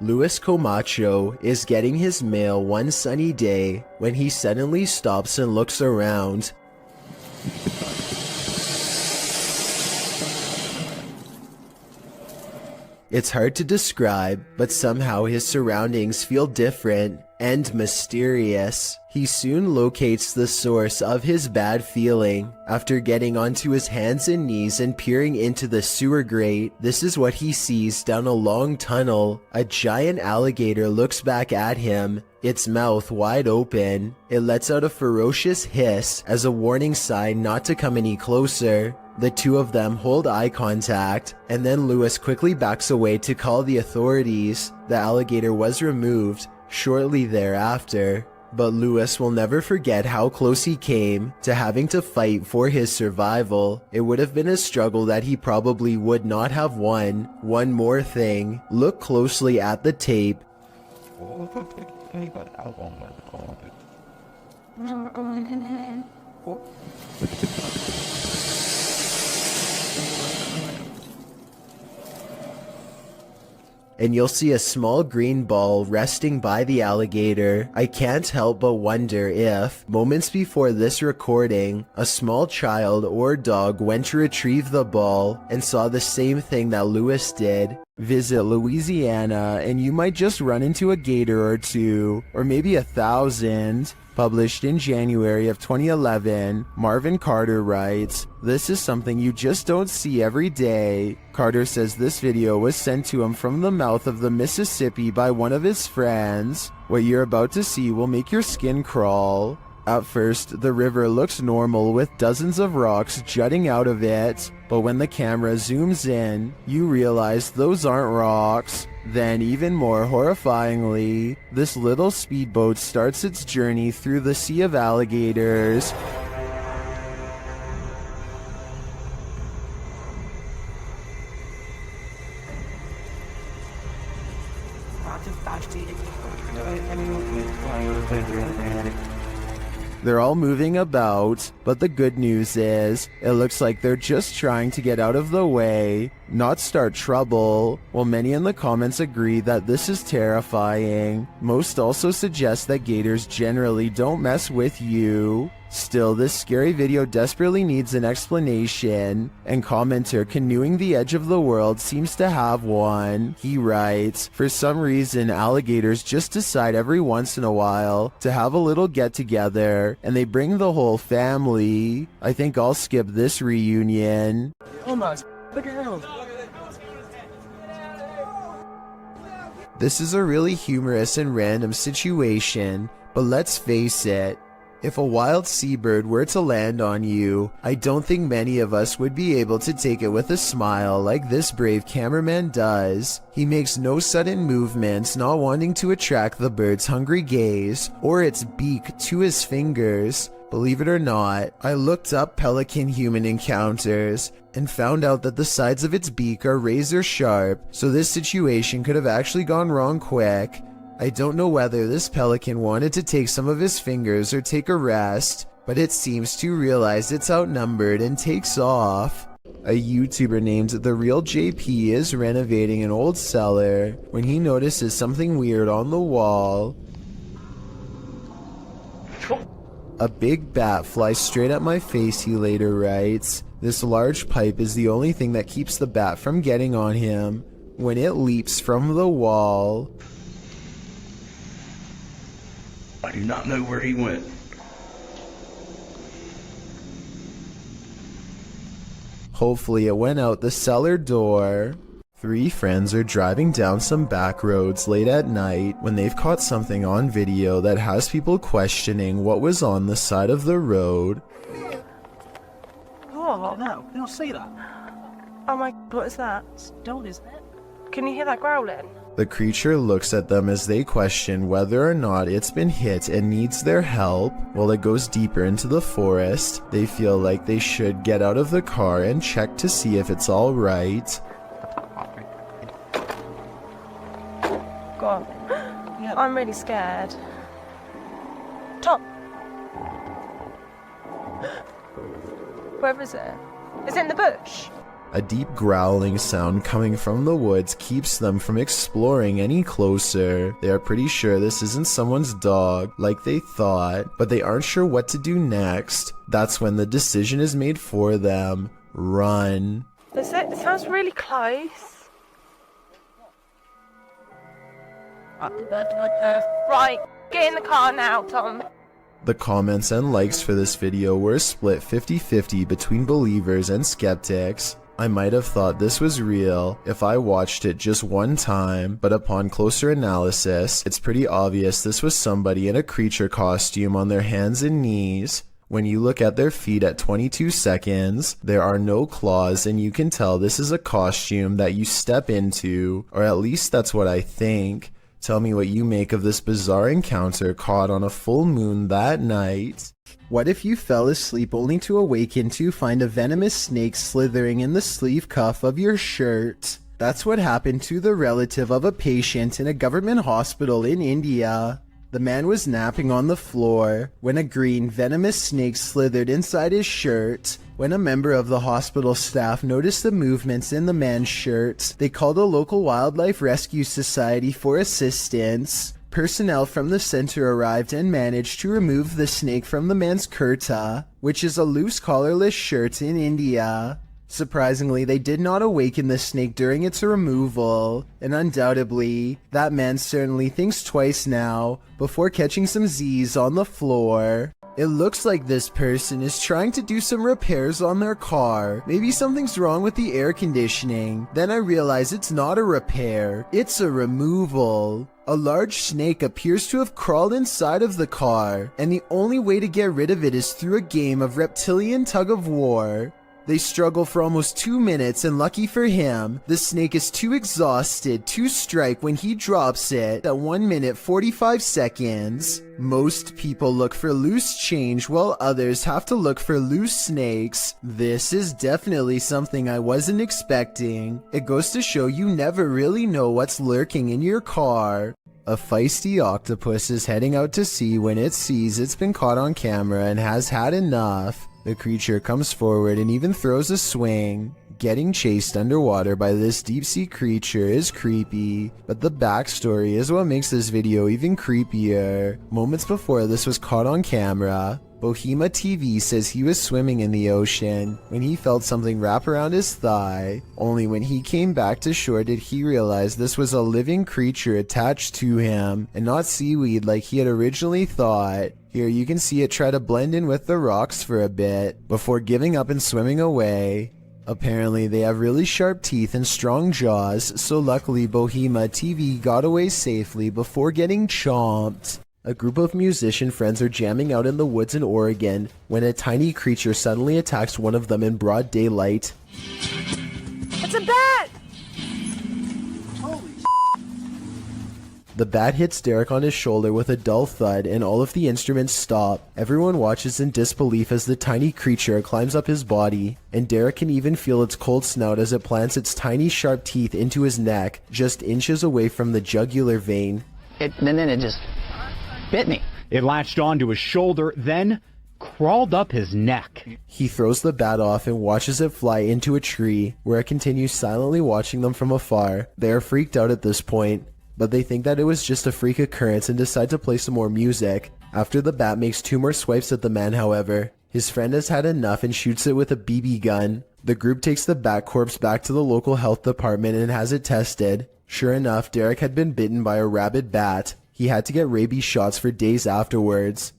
Luis Camacho is getting his mail one sunny day when he suddenly stops and looks around. It's hard to describe, but somehow his surroundings feel different and mysterious. He soon locates the source of his bad feeling. After getting onto his hands and knees and peering into the sewer grate, this is what he sees down a long tunnel. A giant alligator looks back at him, its mouth wide open. It lets out a ferocious hiss as a warning sign not to come any closer. The two of them hold eye contact, and then Luis quickly backs away to call the authorities. The alligator was removed shortly thereafter, but Luis will never forget how close he came to having to fight for his survival. It would have been a struggle that he probably would not have won. One more thing, look closely at the tape. And you'll see a small green ball resting by the alligator. I can't help but wonder if, moments before this recording, a small child or dog went to retrieve the ball and saw the same thing that Luis did. Visit Louisiana and you might just run into a gator or two, or maybe 1,000. Published in January of 2011, Marvin Carter writes, "This is something you just don't see every day." Carter says this video was sent to him from the mouth of the Mississippi by one of his friends. What you're about to see will make your skin crawl. At first, the river looks normal with dozens of rocks jutting out of it, but when the camera zooms in, you realize those aren't rocks. Then, even more horrifyingly, this little speedboat starts its journey through the sea of alligators. They're all moving about, but the good news is, it looks like they're just trying to get out of the way, not start trouble. While many in the comments agree that this is terrifying, most also suggest that gators generally don't mess with you. Still, this scary video desperately needs an explanation, and commenter Canoeing the Edge of the World seems to have one. He writes, "For some reason, alligators just decide every once in a while to have a little get-together, and they bring the whole family. I think I'll skip this reunion." Almost. Look at him. This is a really humorous and random situation, but let's face it, if a wild seabird were to land on you, I don't think many of us would be able to take it with a smile like this brave cameraman does. He makes no sudden movements, not wanting to attract the bird's hungry gaze or its beak to his fingers. Believe it or not, I looked up pelican-human encounters and found out that the sides of its beak are razor sharp, so this situation could have actually gone wrong quick. I don't know whether this pelican wanted to take some of his fingers or take a rest, but it seems to realize it's outnumbered and takes off. A YouTuber named The Real JP is renovating an old cellar when he notices something weird on the wall. A big bat flies straight at my face, he later writes. This large pipe is the only thing that keeps the bat from getting on him when it leaps from the wall. I do not know where he went. Hopefully it went out the cellar door. Three friends are driving down some back roads late at night when they've caught something on video that has people questioning what was on the side of the road. Oh no, you don't see that. Oh my, what is that? Stone, isn't it? Can you hear that growling? The creature looks at them as they question whether or not it's been hit and needs their help. While it goes deeper into the forest, they feel like they should get out of the car and check to see if it's all right. Go on. I'm really scared. Tom! Where is it? Is it in the bush? A deep growling sound coming from the woods keeps them from exploring any closer. They are pretty sure this isn't someone's dog, like they thought, but they aren't sure what to do next. That's when the decision is made for them. Run. It sounds really close. Right, get in the car now, Tom. The comments and likes for this video were split 50-50 between believers and skeptics. I might have thought this was real if I watched it just one time, but upon closer analysis, it's pretty obvious this was somebody in a creature costume on their hands and knees. When you look at their feet at 22 seconds, there are no claws, and you can tell this is a costume that you step into, or at least that's what I think. Tell me what you make of this bizarre encounter caught on a full moon that night. What if you fell asleep only to awaken to find a venomous snake slithering in the sleeve cuff of your shirt? That's what happened to the relative of a patient in a government hospital in India. The man was napping on the floor when a green venomous snake slithered inside his shirt. When a member of the hospital staff noticed the movements in the man's shirt, they called a local wildlife rescue society for assistance. Personnel from the center arrived and managed to remove the snake from the man's kurta, which is a loose collarless shirt in India. Surprisingly, they did not awaken the snake during its removal, and undoubtedly, that man certainly thinks twice now before catching some Z's on the floor. It looks like this person is trying to do some repairs on their car. Maybe something's wrong with the air conditioning. Then I realize it's not a repair, it's a removal. A large snake appears to have crawled inside of the car, and the only way to get rid of it is through a game of reptilian tug-of-war. They struggle for almost 2 minutes, and lucky for him, the snake is too exhausted to strike when he drops it at 1 minute 45 seconds. Most people look for loose change while others have to look for loose snakes. This is definitely something I wasn't expecting. It goes to show you never really know what's lurking in your car. A feisty octopus is heading out to sea when it sees it's been caught on camera and has had enough. The creature comes forward and even throws a swing. Getting chased underwater by this deep-sea creature is creepy, but the backstory is what makes this video even creepier. Moments before this was caught on camera, Bohema TV says he was swimming in the ocean when he felt something wrap around his thigh. Only when he came back to shore did he realize this was a living creature attached to him and not seaweed like he had originally thought. Here you can see it try to blend in with the rocks for a bit before giving up and swimming away. Apparently they have really sharp teeth and strong jaws, so luckily Bohema TV got away safely before getting chomped. A group of musician friends are jamming out in the woods in Oregon when a tiny creature suddenly attacks one of them in broad daylight. It's a bat! The bat hits Derek on his shoulder with a dull thud and all of the instruments stop. Everyone watches in disbelief as the tiny creature climbs up his body, and Derek can even feel its cold snout as it plants its tiny sharp teeth into his neck, just inches away from the jugular vein. And then it just bit me. It latched onto his shoulder, then crawled up his neck. He throws the bat off and watches it fly into a tree, where it continues silently watching them from afar. They are freaked out at this point, but they think that it was just a freak occurrence and decide to play some more music. After the bat makes 2 more swipes at the man, however, his friend has had enough and shoots it with a BB gun. The group takes the bat corpse back to the local health department and has it tested. Sure enough, Derek had been bitten by a rabid bat. He had to get rabies shots for days afterwards.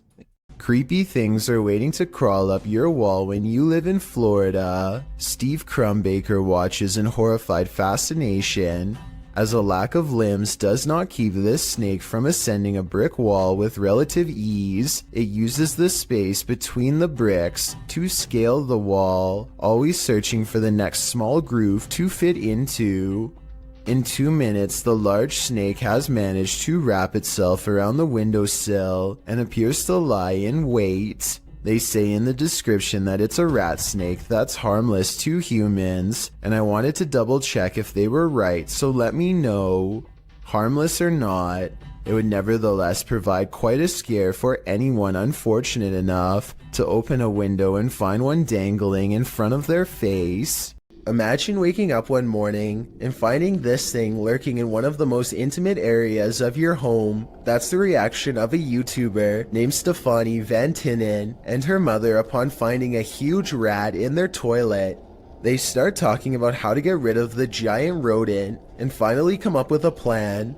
Creepy things are waiting to crawl up your wall when you live in Florida. Steve Crumbaker watches in horrified fascination as a lack of limbs does not keep this snake from ascending a brick wall with relative ease. It uses the space between the bricks to scale the wall, always searching for the next small groove to fit into. In 2 minutes, the large snake has managed to wrap itself around the windowsill and appears to lie in wait. They say in the description that it's a rat snake that's harmless to humans, and I wanted to double check if they were right, so let me know. Harmless or not, it would nevertheless provide quite a scare for anyone unfortunate enough to open a window and find one dangling in front of their face. Imagine waking up one morning and finding this thing lurking in one of the most intimate areas of your home. That's the reaction of a YouTuber named Stephanie Van Tinnen and her mother upon finding a huge rat in their toilet. They start talking about how to get rid of the giant rodent and finally come up with a plan.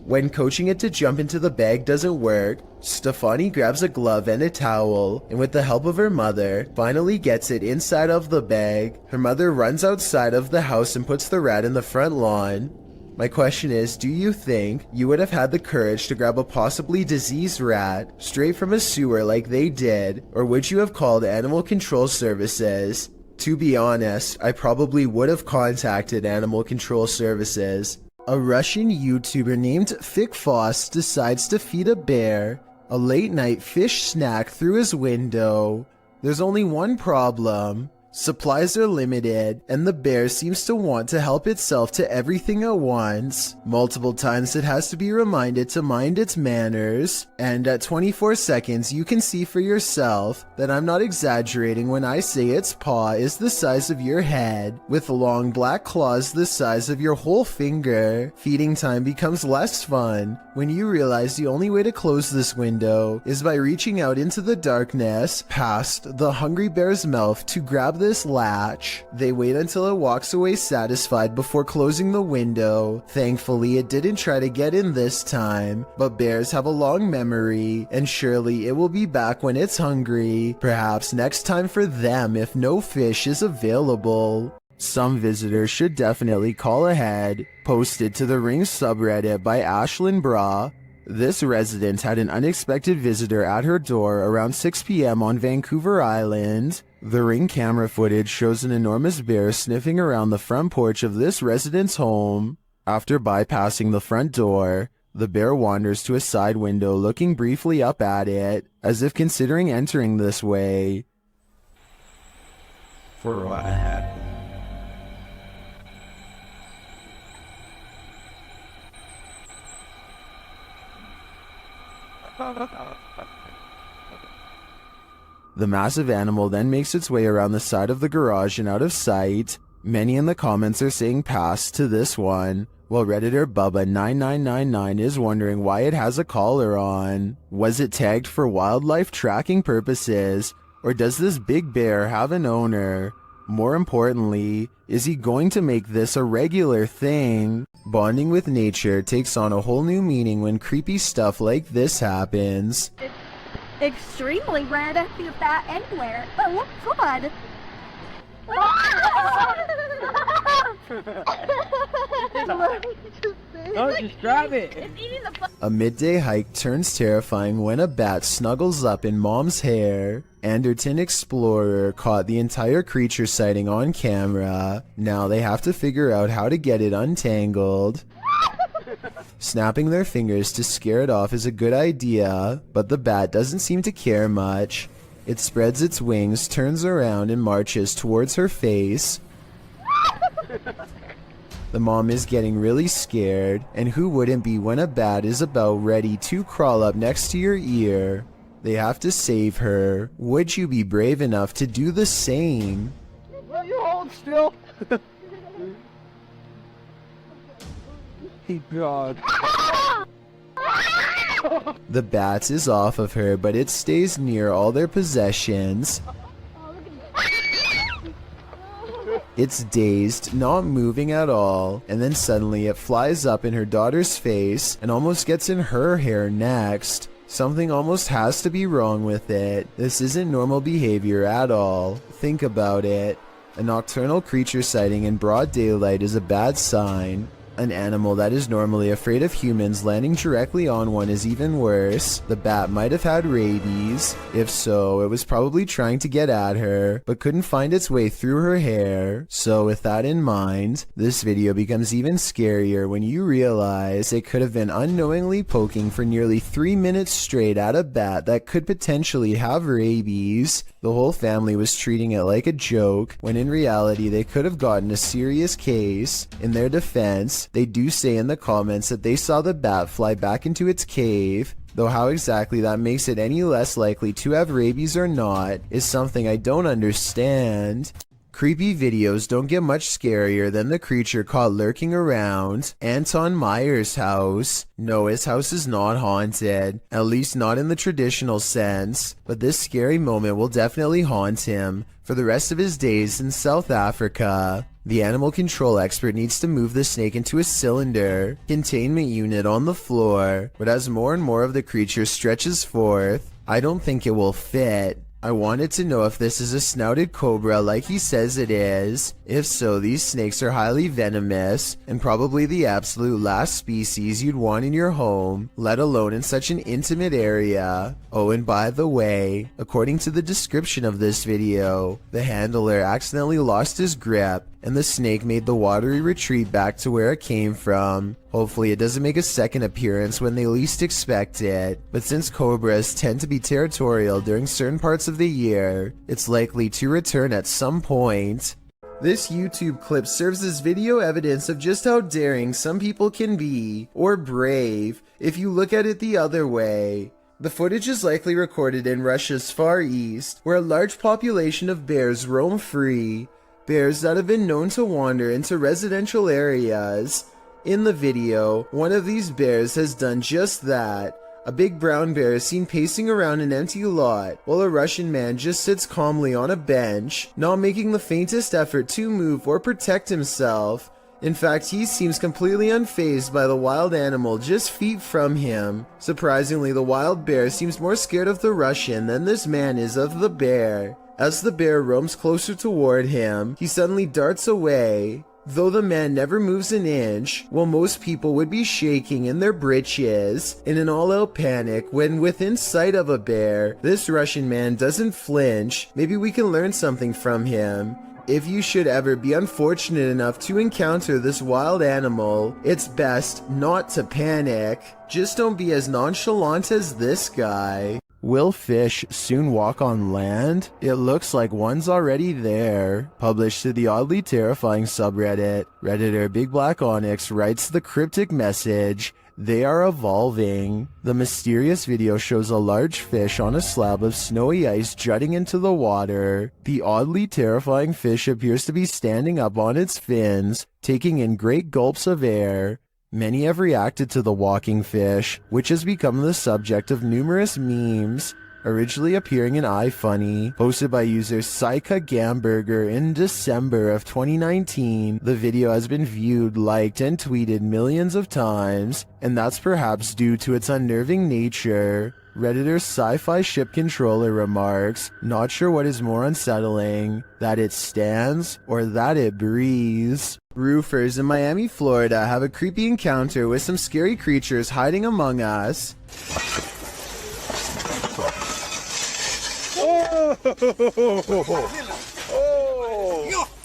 When coaching it to jump into the bag doesn't work, Stephanie grabs a glove and a towel, and with the help of her mother, finally gets it inside of the bag. Her mother runs outside of the house and puts the rat in the front lawn. My question is, do you think you would have had the courage to grab a possibly diseased rat straight from a sewer like they did, or would you have called Animal Control Services? To be honest, I probably would have contacted Animal Control Services. A Russian YouTuber named Fikfoss decides to feed a bear a late-night fish snack through his window. There's only one problem. Supplies are limited, and the bear seems to want to help itself to everything at once. Multiple times it has to be reminded to mind its manners, and at 24 seconds you can see for yourself that I'm not exaggerating when I say its paw is the size of your head, with long black claws the size of your whole finger. Feeding time becomes less fun when you realize the only way to close this window is by reaching out into the darkness past the hungry bear's mouth to grab this latch. They wait until it walks away satisfied before closing the window. Thankfully, it didn't try to get in this time, but bears have a long memory, and surely it will be back when it's hungry. Perhaps next time for them if no fish is available. Some visitors should definitely call ahead. Posted to the Ring subreddit by Ashlyn Bra. This resident had an unexpected visitor at her door around 6 p.m. on Vancouver Island. The Ring camera footage shows an enormous bear sniffing around the front porch of this resident's home. After bypassing the front door, the bear wanders to a side window, looking briefly up at it, as if considering entering this way. For what happened? The massive animal then makes its way around the side of the garage and out of sight. Many in the comments are saying pass to this one, while Redditor Bubba9999 is wondering why it has a collar on. Was it tagged for wildlife tracking purposes, or does this big bear have an owner? More importantly, is he going to make this a regular thing? Bonding with nature takes on a whole new meaning when creepy stuff like this happens. Extremely rare to see that anywhere. Oh, look, God. No, just grab it. A midday hike turns terrifying when a bat snuggles up in mom's hair. Anderton Explorer caught the entire creature sighting on camera. Now they have to figure out how to get it untangled. Snapping their fingers to scare it off is a good idea, but the bat doesn't seem to care much. It spreads its wings, turns around, and marches towards her face. The mom is getting really scared, and who wouldn't be when a bat is about ready to crawl up next to your ear? They have to save her. Would you be brave enough to do the same? Will you hold still? God. The bat is off of her, but it stays near all their possessions. It's dazed, not moving at all, and then suddenly it flies up in her daughter's face and almost gets in her hair next. Something almost has to be wrong with it. This isn't normal behavior at all. Think about it. A nocturnal creature sighting in broad daylight is a bad sign. An animal that is normally afraid of humans landing directly on one is even worse. The bat might have had rabies. If so, it was probably trying to get at her, but couldn't find its way through her hair. So with that in mind, this video becomes even scarier when you realize it could have been unknowingly poking for nearly 3 minutes straight at a bat that could potentially have rabies. The whole family was treating it like a joke, when in reality they could have gotten a serious case. In their defense, they do say in the comments that they saw the bat fly back into its cave, though how exactly that makes it any less likely to have rabies or not is something I don't understand. Creepy videos don't get much scarier than the creature caught lurking around Anton Meyer's house. No, his house is not haunted, at least not in the traditional sense, but this scary moment will definitely haunt him for the rest of his days in South Africa. The animal control expert needs to move the snake into a cylinder containment unit on the floor, but as more and more of the creature stretches forth, I don't think it will fit. I wanted to know if this is a snouted cobra like he says it is. If so, these snakes are highly venomous and probably the absolute last species you'd want in your home, let alone in such an intimate area. Oh, and by the way, according to the description of this video, the handler accidentally lost his grip and the snake made the watery retreat back to where it came from. Hopefully it doesn't make a second appearance when they least expect it, but since cobras tend to be territorial during certain parts of the year, it's likely to return at some point. This YouTube clip serves as video evidence of just how daring some people can be, or brave, if you look at it the other way. The footage is likely recorded in Russia's Far East, where a large population of bears roam free. Bears that have been known to wander into residential areas. In the video, one of these bears has done just that. A big brown bear is seen pacing around an empty lot, while a Russian man just sits calmly on a bench, not making the faintest effort to move or protect himself. In fact, he seems completely unfazed by the wild animal just feet from him. Surprisingly, the wild bear seems more scared of the Russian than this man is of the bear. As the bear roams closer toward him, he suddenly darts away. Though the man never moves an inch, while most people would be shaking in their britches in an all-out panic when within sight of a bear, this Russian man doesn't flinch. Maybe we can learn something from him. If you should ever be unfortunate enough to encounter this wild animal, it's best not to panic. Just don't be as nonchalant as this guy. Will fish soon walk on land? It looks like one's already there. Published to the oddly terrifying subreddit, Redditor Big Black Onyx writes the cryptic message, "They are evolving." The mysterious video shows a large fish on a slab of snowy ice jutting into the water. The oddly terrifying fish appears to be standing up on its fins, taking in great gulps of air. Many have reacted to the walking fish, which has become the subject of numerous memes, originally appearing in iFunny, posted by user Saika Gamberger in December of 2019. The video has been viewed, liked, and tweeted millions of times, and that's perhaps due to its unnerving nature. Redditor Sci-Fi Ship Controller remarks, "Not sure what is more unsettling, that it stands or that it breathes." Roofers in Miami, Florida have a creepy encounter with some scary creatures hiding among us.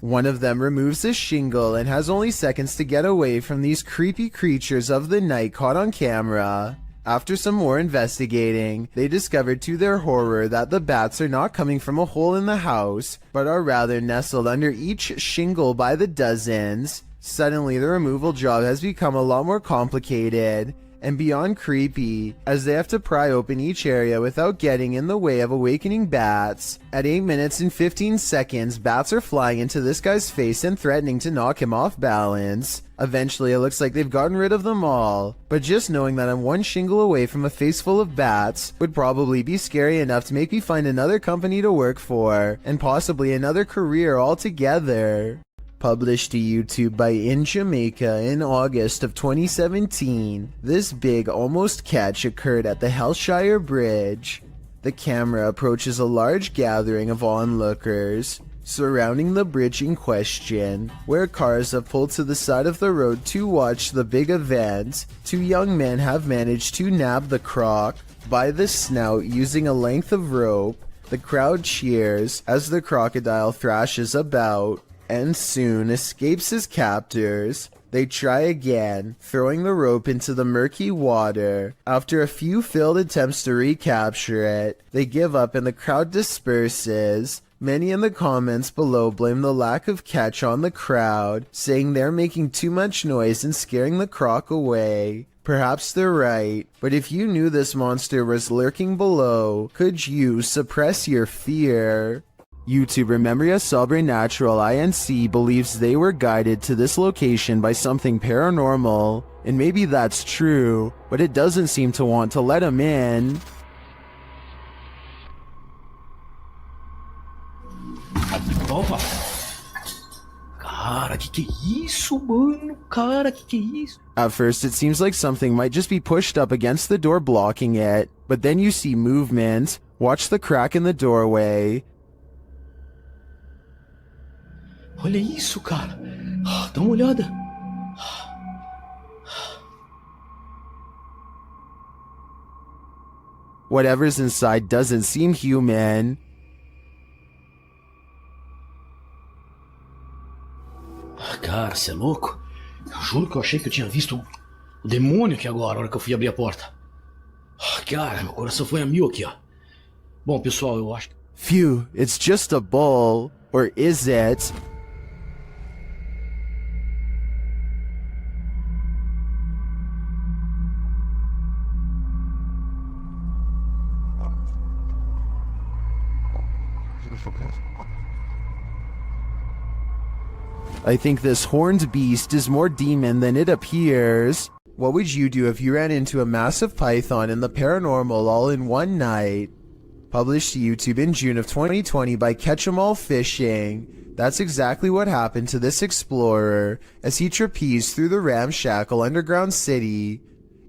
One of them removes his shingle and has only seconds to get away from these creepy creatures of the night caught on camera. After some more investigating, they discovered to their horror that the bats are not coming from a hole in the house, but are rather nestled under each shingle by the dozens. Suddenly, the removal job has become a lot more complicated and beyond creepy, as they have to pry open each area without getting in the way of awakening bats. At 8 minutes and 15 seconds, bats are flying into this guy's face and threatening to knock him off balance. Eventually, it looks like they've gotten rid of them all, but just knowing that I'm one shingle away from a face full of bats would probably be scary enough to make me find another company to work for, and possibly another career altogether. Published to YouTube by In Jamaica in August of 2017, this big almost catch occurred at the Hellshire Bridge. The camera approaches a large gathering of onlookers. Surrounding the bridge in question, where cars have pulled to the side of the road to watch the big event, two young men have managed to nab the croc by the snout using a length of rope. The crowd cheers as the crocodile thrashes about and soon escapes his captors. They try again, throwing the rope into the murky water. After a few failed attempts to recapture it, they give up and the crowd disperses. Many in the comments below blame the lack of catch on the crowd, saying they're making too much noise and scaring the croc away. Perhaps they're right, but if you knew this monster was lurking below, could you suppress your fear? YouTuber Memoria Sobrenatural INC believes they were guided to this location by something paranormal, and maybe that's true, but it doesn't seem to want to let him in. Opa! Cara, que é isso, mano? Cara, que é isso? At first, it seems like something might just be pushed up against the door blocking it, but then you see movement. Watch the crack in the doorway. Olha isso, cara. Dá uma olhada. Whatever's inside doesn't seem human. Cara, você é louco? Eu juro que eu achei que eu tinha visto o demônio aqui agora, na hora que eu fui abrir a porta. Cara, meu coração foi a mil aqui, ó. Bom, pessoal, eu acho que... Phew, it's just a bull. Or is it? I think this horned beast is more demon than it appears. What would you do if you ran into a massive python and the paranormal all in one night? Published to YouTube in June of 2020 by Catch 'em All Fishing. That's exactly what happened to this explorer as he trapezed through the ramshackle underground city.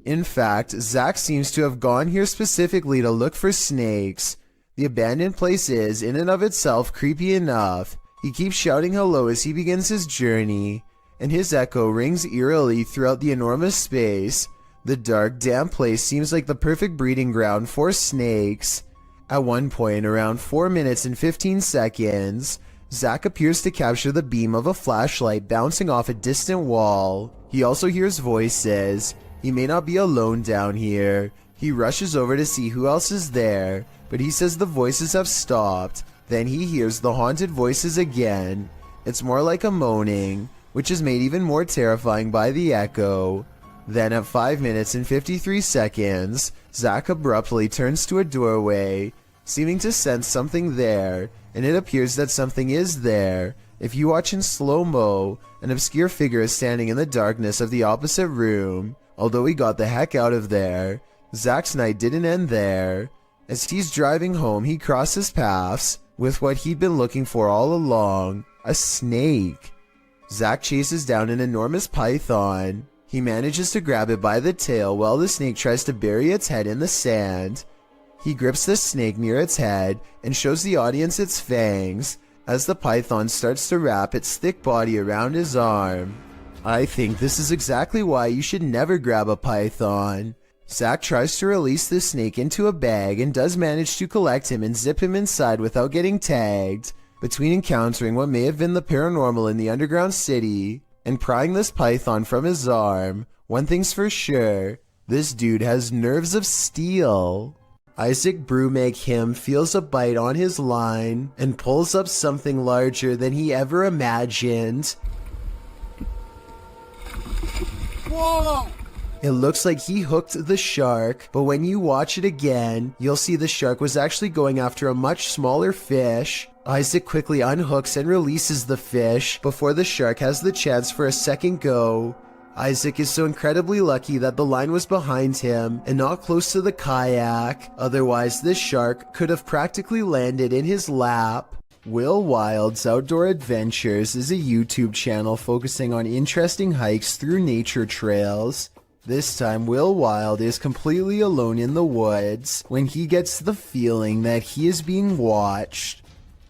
In fact, Zach seems to have gone here specifically to look for snakes. The abandoned place is, in and of itself, creepy enough. He keeps shouting hello as he begins his journey, and his echo rings eerily throughout the enormous space. The dark, damp place seems like the perfect breeding ground for snakes. At one point, around 4 minutes and 15 seconds, Zach appears to capture the beam of a flashlight bouncing off a distant wall. He also hears voices. He may not be alone down here. He rushes over to see who else is there, but he says the voices have stopped. Then he hears the haunted voices again. It's more like a moaning, which is made even more terrifying by the echo. Then at 5 minutes and 53 seconds, Zach abruptly turns to a doorway, seeming to sense something there, and it appears that something is there. If you watch in slow-mo, an obscure figure is standing in the darkness of the opposite room. Although he got the heck out of there, Zach's night didn't end there. As he's driving home, he crosses paths with what he'd been looking for all along, a snake. Zach chases down an enormous python. He manages to grab it by the tail while the snake tries to bury its head in the sand. He grips the snake near its head and shows the audience its fangs as the python starts to wrap its thick body around his arm. I think this is exactly why you should never grab a python. Zach tries to release the snake into a bag and does manage to collect him and zip him inside without getting tagged. Between encountering what may have been the paranormal in the underground city and prying this python from his arm, one thing's for sure, this dude has nerves of steel. Isaac Brumake him feels a bite on his line and pulls up something larger than he ever imagined. Whoa! It looks like he hooked the shark, but when you watch it again, you'll see the shark was actually going after a much smaller fish. Isaac quickly unhooks and releases the fish before the shark has the chance for a second go. Isaac is so incredibly lucky that the line was behind him and not close to the kayak, otherwise this shark could have practically landed in his lap. Will Wild's Outdoor Adventures is a YouTube channel focusing on interesting hikes through nature trails. This time, Will Wild is completely alone in the woods when he gets the feeling that he is being watched.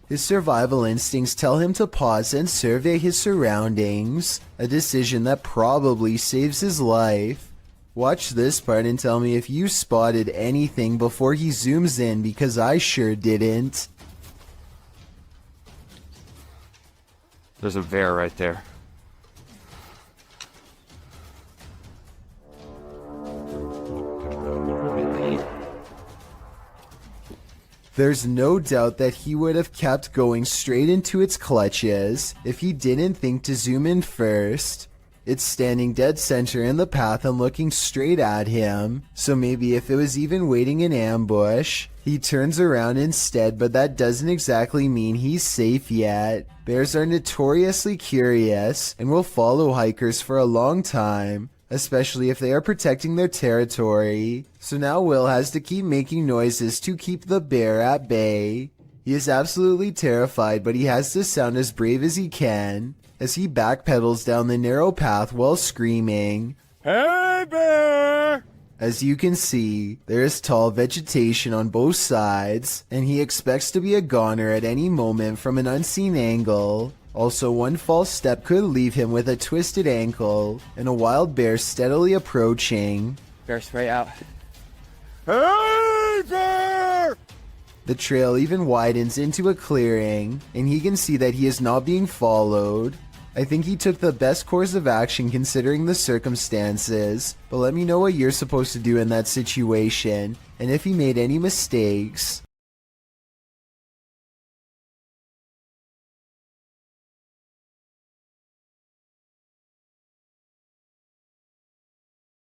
His survival instincts tell him to pause and survey his surroundings, a decision that probably saves his life. Watch this part and tell me if you spotted anything before he zooms in, because I sure didn't. There's a bear right there. There's no doubt that he would have kept going straight into its clutches if he didn't think to zoom in first. It's standing dead center in the path and looking straight at him, so maybe if it was even waiting in ambush, he turns around instead, but that doesn't exactly mean he's safe yet. Bears are notoriously curious and will follow hikers for a long time, especially if they are protecting their territory. So now Will has to keep making noises to keep the bear at bay. He is absolutely terrified, but he has to sound as brave as he can as he backpedals down the narrow path while screaming, "Hey, bear!" As you can see, there is tall vegetation on both sides, and he expects to be a goner at any moment from an unseen angle. Also, one false step could leave him with a twisted ankle, and a wild bear steadily approaching. Bear spray out. Hey, bear! The trail even widens into a clearing, and he can see that he is not being followed. I think he took the best course of action considering the circumstances, but let me know what you're supposed to do in that situation, and if he made any mistakes.